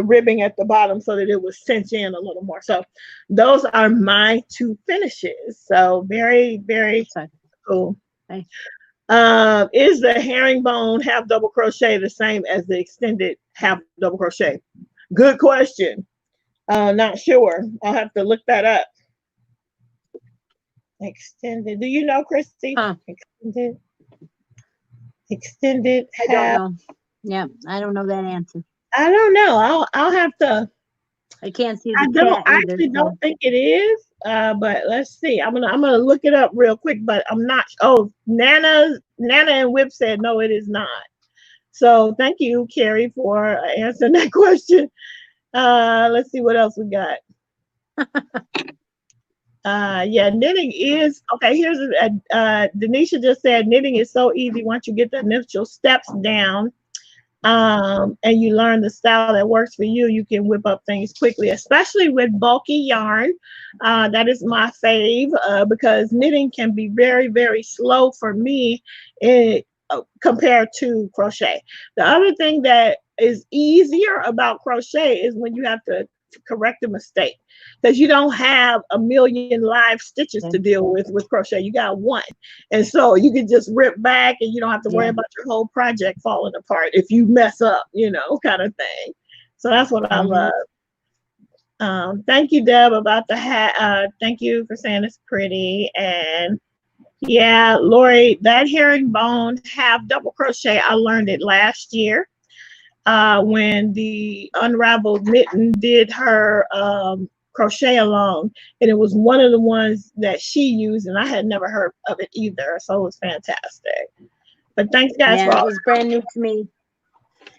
ribbing at the bottom so that it would cinch in a little more. So those are my two finishes. So very, very cool. Nice. Is the herringbone half double crochet the same as the extended half double crochet? Good question. Not sure. I'll have to look that up. Extended. Do you know, Christy? Huh. Extended I half. don't know. Yeah, I don't know that answer. I don't know. I'll have to. I can't see I the don't chat either. actually don't think it is. But let's see. I'm gonna look it up real quick. But I'm not. Oh, Nana and Whip said no, it is not. So thank you, Carrie, for answering that question. Let's see what else we got. Yeah, knitting is okay. Here's Denisha just said knitting is so easy once you get the initial steps down, and you learn the style that works for you. You can whip up things quickly, especially with bulky yarn. That is my fave because knitting can be very, very slow for me compared to crochet. The other thing that is easier about crochet is when you have to correct a mistake, because you don't have a million live stitches to deal with crochet. You got one, and so you can just rip back and you don't have to worry about your whole project falling apart if you mess up, kind of thing. So that's what I love. Thank you, Deb, about the hat. Thank you for saying it's pretty. And yeah, Laurie, that herringbone half double crochet, I learned it last year when the Unraveled Mitten did her crochet along, and it was one of the ones that she used, and I had never heard of it either, so it was fantastic. But thanks, guys, for all. It was brand new to me.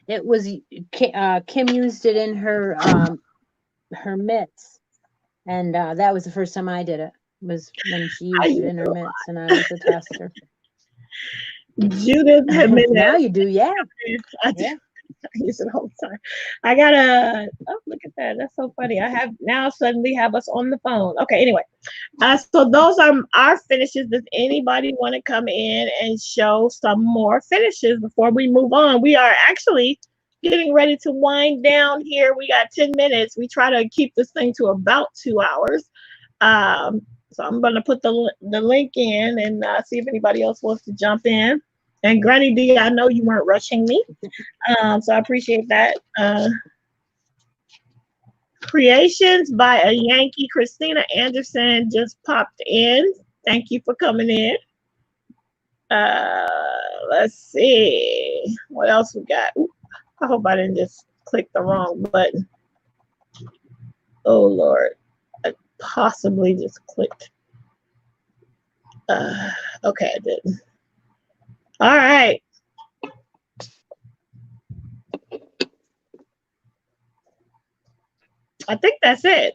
It was Kim used it in her mitts, and that was the first time I did it. Was when she used it in her mitts, and I was a tester. Judith had been now you do, yeah. I use it all the time. I gotta. Oh, look at that! That's so funny. I have now suddenly have us on the phone. Okay. Anyway, so those are our finishes. Does anybody want to come in and show some more finishes before we move on? We are actually getting ready to wind down here. We got 10 minutes. We try to keep this thing to about 2 hours. So I'm gonna put the link in and see if anybody else wants to jump in. And GrannyDee, I know you weren't rushing me, so I appreciate that. Creations by a Yankee, Christina Anderson just popped in. Thank you for coming in. Let's see. What else we got? Ooh, I hope I didn't just click the wrong button. Oh, Lord. I possibly just clicked. Okay, I didn't. All right. I think that's it.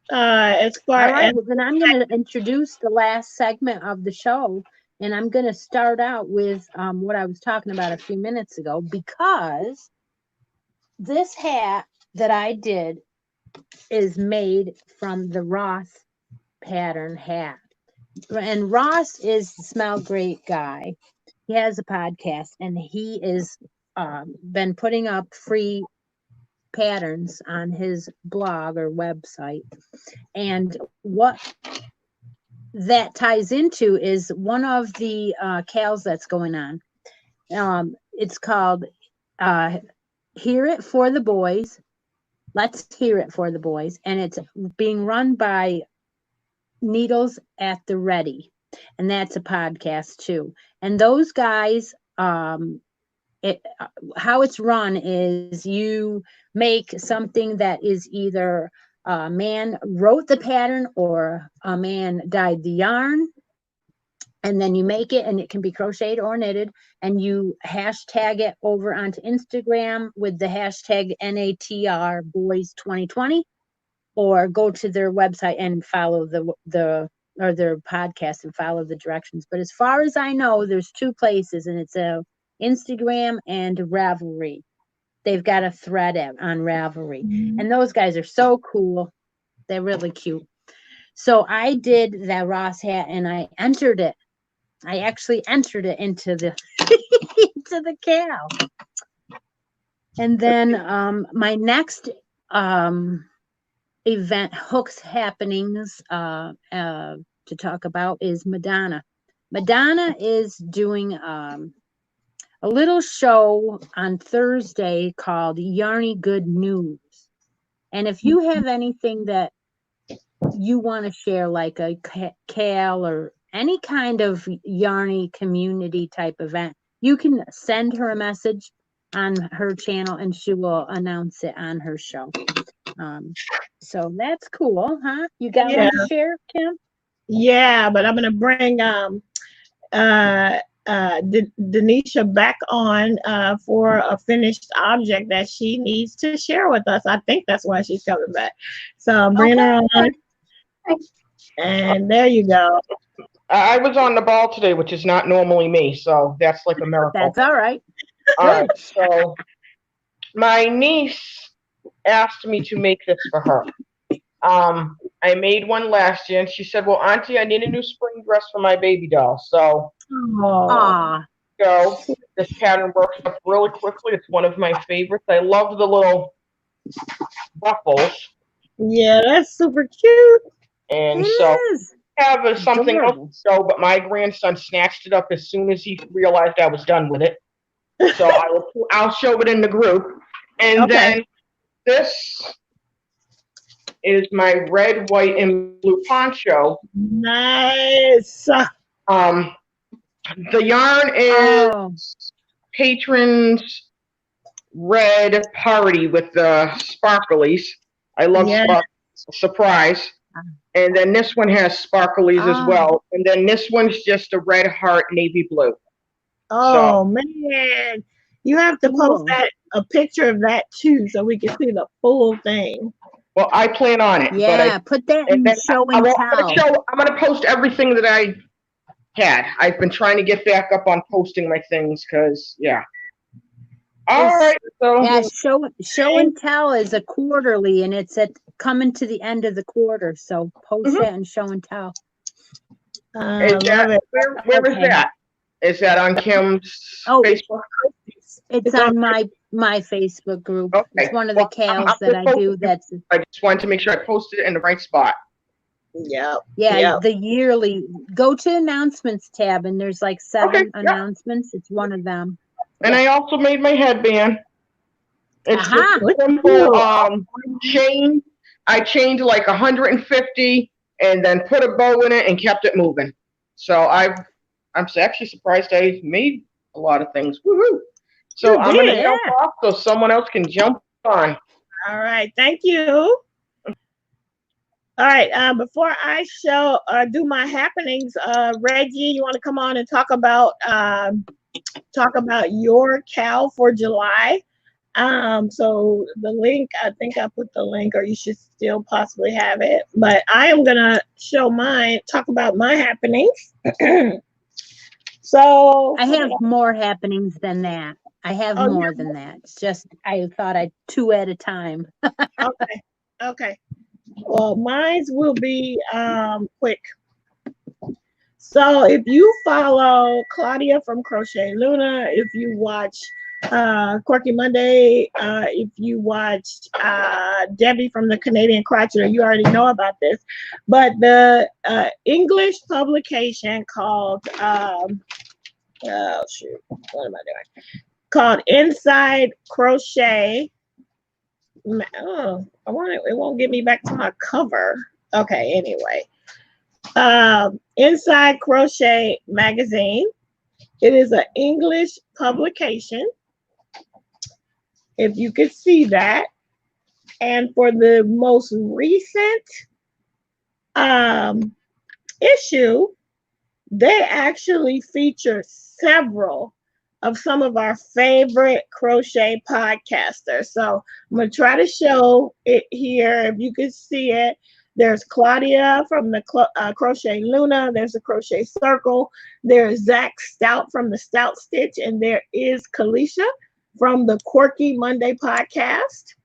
As far as well, then I'm going to introduce the last segment of the show, and I'm going to start out with what I was talking about a few minutes ago, because this hat that I did is made from the Ross pattern hat. And Ross is the Smell Great guy. He has a podcast, and he is been putting up free patterns on his blog or website. And what that ties into is one of the CALs that's going on. It's called Hear It for the Boys. Let's Hear It for the Boys. And it's being run by Needles at the Ready. And that's a podcast too. And those guys, how it's run is you make something that is either a man wrote the pattern or a man dyed the yarn, and then you make it, and it can be crocheted or knitted, and you hashtag it over onto Instagram with the hashtag NATR Boys 2020, or go to their website and follow or their podcast and follow the directions. But as far as I know, there's two places, and it's Instagram and Ravelry. They've got a thread on Ravelry, and those guys are so cool. They're really cute. So I did that Ross hat, and I entered it. I actually entered it into the to the cow. And then my next event, hooks happenings to talk about is Madonna. Madonna is doing a little show on Thursday called Yarny Good News. And if you have anything that you want to share, like a Cal or any kind of Yarny community type event, you can send her a message on her channel and she will announce it on her show. So that's cool, huh? You got one to share, Kim? Yeah, but I'm gonna bring Denisha back on for a finished object that she needs to share with us. I think that's why she's coming back. So I'm bringing her on. And there you go. I was on the ball today, which is not normally me, so that's like a miracle. That's all right. All right, so my niece asked me to make this for her. I made one last year, and she said, "Well, Auntie, I need a new spring dress for my baby doll." So, this pattern works up really quickly. It's one of my favorites. I love the little buckles. Yeah, that's super cute. And so I have something else to show, but my grandson snatched it up as soon as he realized I was done with it. So I'll show it in the group. And then this is my red, white, and blue poncho. Nice. The yarn is Patron's Red Party with the sparklies. I love surprise. And then this one has sparklies as well. And then this one's just a red heart, navy blue. Oh, man. You have to post a picture of that too so we can see the full thing. Well, I plan on it. Yeah, put that in show and tell. I'm going to post everything that I had. I've been trying to get back up on posting my things because, All right. So show and tell is a quarterly, and it's coming to the end of the quarter. So post that and show and tell. Where is that? Is that on Kim's Facebook? It's on my Facebook group. Okay. It's one of the Cals that I do. I just wanted to make sure I posted it in the right spot. Yeah. The yearly. Go to announcements tab, and there's like 7 announcements. It's one of them. And I also made my headband. It's just a simple chain. I chained like 150 and then put a bow in it and kept it moving. So I'm actually surprised I made a lot of things. Woohoo! So I'm going to jump off so someone else can jump on. All right. Thank you. All right. Before I do my happenings, Reggie, you want to come on and talk about your Cal for July? So the link, I think I put the link, or you should still possibly have it. But I am gonna talk about my happenings. So I have more happenings than that. I have more than that. It's just I thought I'd 2 at a time. Okay. Well, mine will be quick. So if you follow Claudia from Crochet Luna, if you watch Quirky Monday, if you watch Debbie from the Canadian Crotcheter, you already know about this. But the English publication called called Inside Crochet. It won't get me back to my cover. Okay, anyway. Inside Crochet magazine. It is an English publication, if you could see that. And for the most recent issue, they actually feature several of some of our favorite crochet podcasters. So I'm going to try to show it here. If you could see it, there's Claudia from the Crochet Luna. There's the Crochet Circle. There's Zach Stout from the Stout Stitch. And there is Kalisha from the Quirky Monday podcast.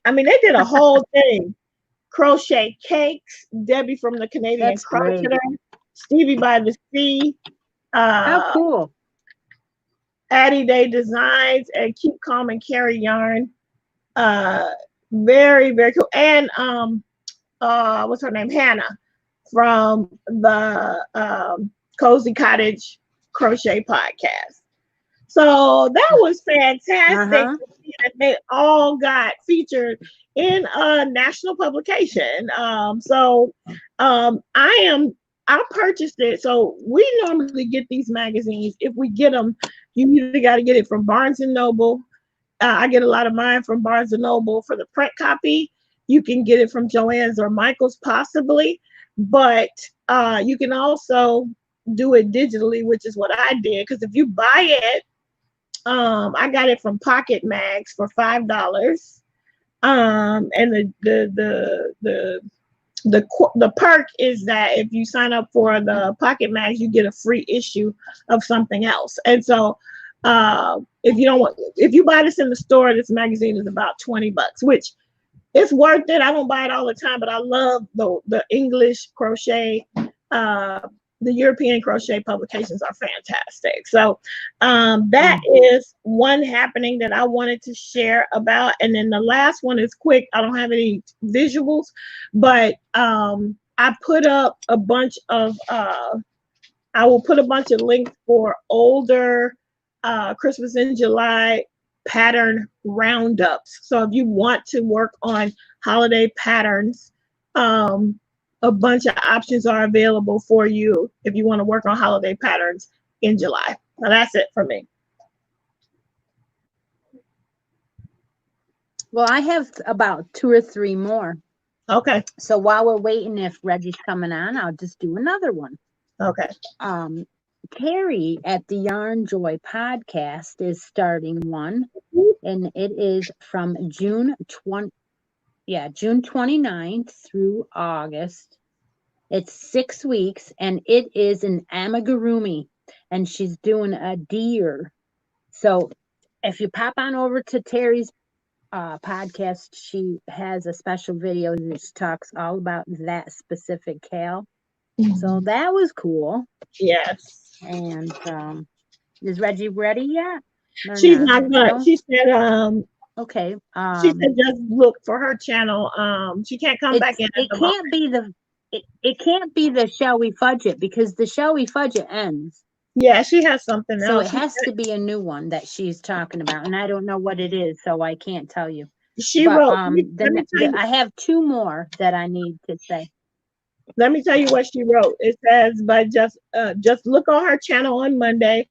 I mean, they did a whole thing. Crochet Cakes, Debbie from the Canadian Crotcheter, Stevie by the Sea. How cool. Addie Day Designs and Keep Calm and Carry Yarn. Very, very cool. And what's her name? Hannah from the Cozy Cottage Crochet Podcast. So that was fantastic to see that they all got featured in a national publication. I purchased it. So we normally get these magazines. If we get them, you either got to get it from Barnes and Noble. I get a lot of mine from Barnes and Noble for the print copy. You can get it from Joann's or Michael's possibly, but you can also do it digitally, which is what I did. Because if you buy it, I got it from Pocket Mags for $5. And the perk is that if you sign up for the Pocket Mags, you get a free issue of something else. And so if you buy this in the store, this magazine is about $20, which it's worth it. I don't buy it all the time, but I love the English crochet. The European crochet publications are fantastic. So that is one happening that I wanted to share about. And then the last one is quick. I don't have any visuals, but I put up a bunch of, I will put a bunch of links for older Christmas in July pattern roundups. So if you want to work on holiday patterns, a bunch of options are available for you if you want to work on holiday patterns in July. Now that's it for me. Well, I have about 2 or 3 more. Okay. So while we're waiting, if Reggie's coming on, I'll just do another one. Okay. Carrie at the Yarnjoy podcast is starting one, and it is from June 29th through August. It's 6 weeks, and it is an amigurumi, and she's doing a deer. So if you pop on over to Terry's podcast, she has a special video that talks all about that specific cow. So that was cool. Yes. And is Reggie ready yet? She's not gonna. She said okay. She said just look for her channel. She can't come back in. It can't be it can't be the Shall We Fudge It, because the Shall We Fudge It ends. Yeah, she has something else. So it has to be a new one that she's talking about, and I don't know what it is, so I can't tell you. She wrote. I have 2 more that I need to say. Let me tell you what she wrote. It says, but just look on her channel on Monday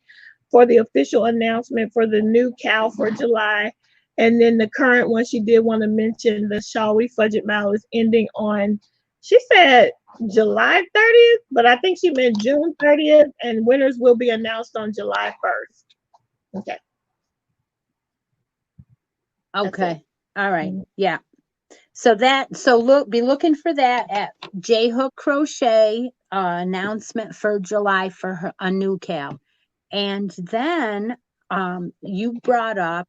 for the official announcement for the new cow for July. And then the current one, she did want to mention the Shall We Fudge It Mal is ending on, she said July 30th, but I think she meant June 30th, and winners will be announced on July 1st. Okay. Okay. All right. Yeah. So be looking for that at J Hook Crochet announcement for July for a new cow. And then you brought up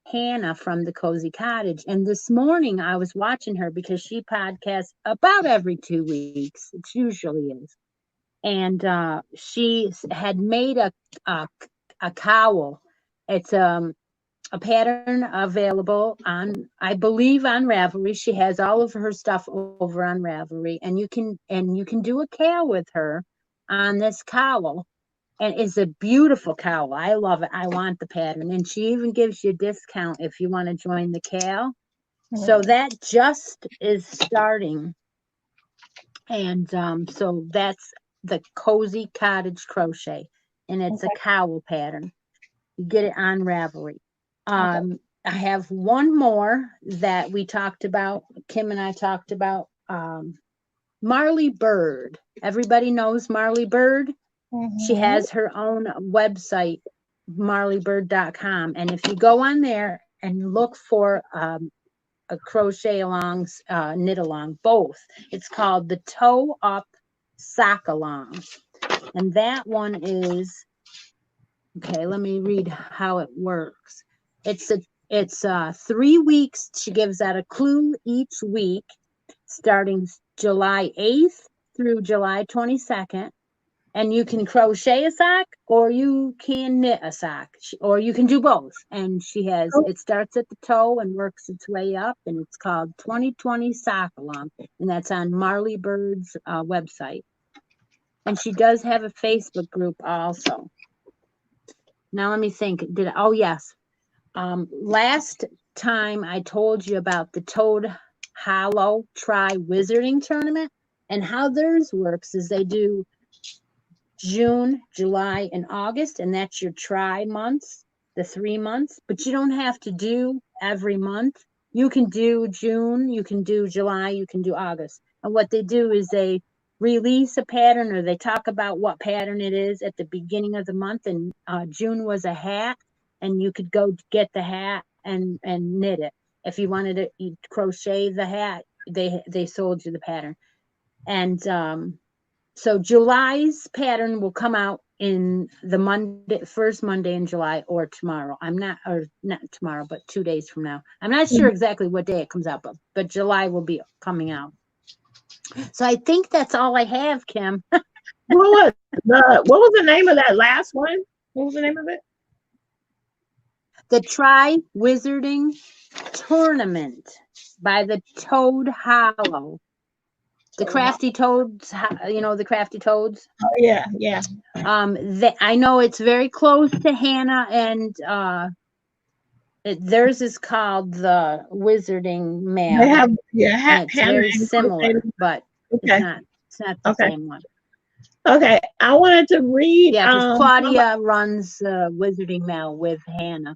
Hannah from the Cozy Cottage, and this morning I was watching her because she podcasts about every 2 weeks. It usually is. And she had made a cowl. It's a pattern available on, I believe, on Ravelry. She has all of her stuff over on Ravelry, and you can do a cowl with her on this cowl, and it's a beautiful cowl. I love it. I want the pattern, and she even gives you a discount if you want to join the cowl. So that just is starting, and so that's the Cozy Cottage Crochet, and it's a cowl pattern. You get it on Ravelry. I have one more that we talked about. Kim and I talked about Marley Bird. Everybody knows Marley Bird. She has her own website, marleybird.com. And if you go on there and look for a crochet along, knit along, both, it's called the Toe Up Sock Along. And that one is, okay, let me read how it works. It's 3 weeks. She gives out a clue each week, starting July 8th through July 22nd. And you can crochet a sock or you can knit a sock, or you can do both. And she has, it starts at the toe and works its way up, and it's called 2020 Sock Along, and that's on Marley Bird's website. And she does have a Facebook group also. Now let me think. Oh yes. Last time I told you about the Toad Hollow Try Wizarding Tournament, and how theirs works is they do June, July, and August, and that's your try months, the 3 months. But you don't have to do every month. You can do June, you can do July, you can do August. And what they do is they release a pattern, or they talk about what pattern it is at the beginning of the month. And June was a hat, and you could go get the hat and knit it. If you wanted to crochet the hat, they sold you the pattern. And so July's pattern will come out in the first Monday in July, or tomorrow. Not tomorrow, but 2 days from now. I'm not sure exactly what day it comes out, but July will be coming out. So I think that's all I have, Kim. What was the name of that last one? What was the name of it? The Try Wizarding Tournament by the Toad Hollow. The Crafty Toads, the Crafty Toads. Oh, yeah, yeah. I know it's very close to Hannah, and theirs is called the Wizarding Man. They have, it's very similar, but it's not the same one. Okay, I wanted to read. Yeah, because Claudia runs Wizarding Mail with Hannah.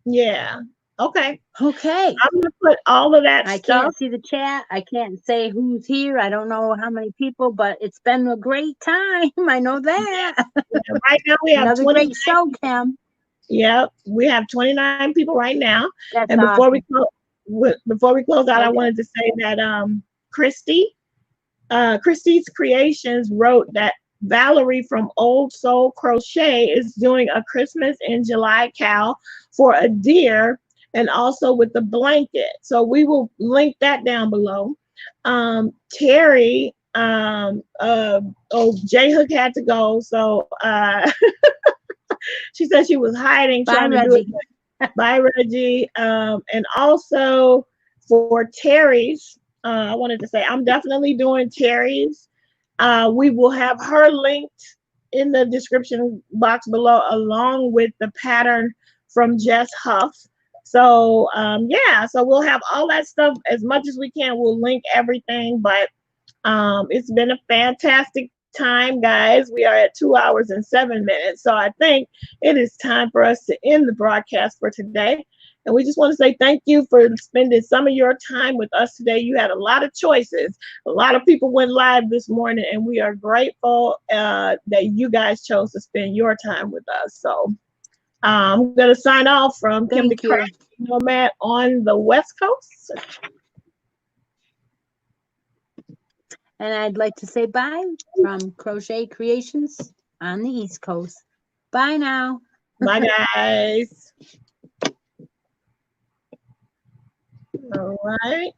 Yeah. Okay. I'm gonna put all of that I stuff. Can't see the chat. I can't say who's here. I don't know how many people, but it's been a great time. I know that. Yeah, right now we have another great show, Kim. Yep, we have 29 people right now. That's and awesome. before we close out, I wanted to say that Christy's Creations wrote that Valerie from Old Soul Crochet is doing a Christmas in July cowl for a deer, and also with the blanket. So we will link that down below. Terry, J Hook had to go, so she said she was hiding, trying to do it. Bye, Reggie. And also for Terry's, I wanted to say I'm definitely doing Terry's. We will have her linked in the description box below, along with the pattern from Jess Huff. So so we'll have all that stuff as much as we can. We'll link everything, but it's been a fantastic time, guys. We are at 2 hours and 7 minutes, so I think it is time for us to end the broadcast for today. And we just want to say thank you for spending some of your time with us today. You had a lot of choices. A lot of people went live this morning, and we are grateful that you guys chose to spend your time with us. So I'm going to sign off from Kim the Crafty Nomad on the West Coast. And I'd like to say bye from Crochet Creations on the East Coast. Bye now. Bye, guys. All right.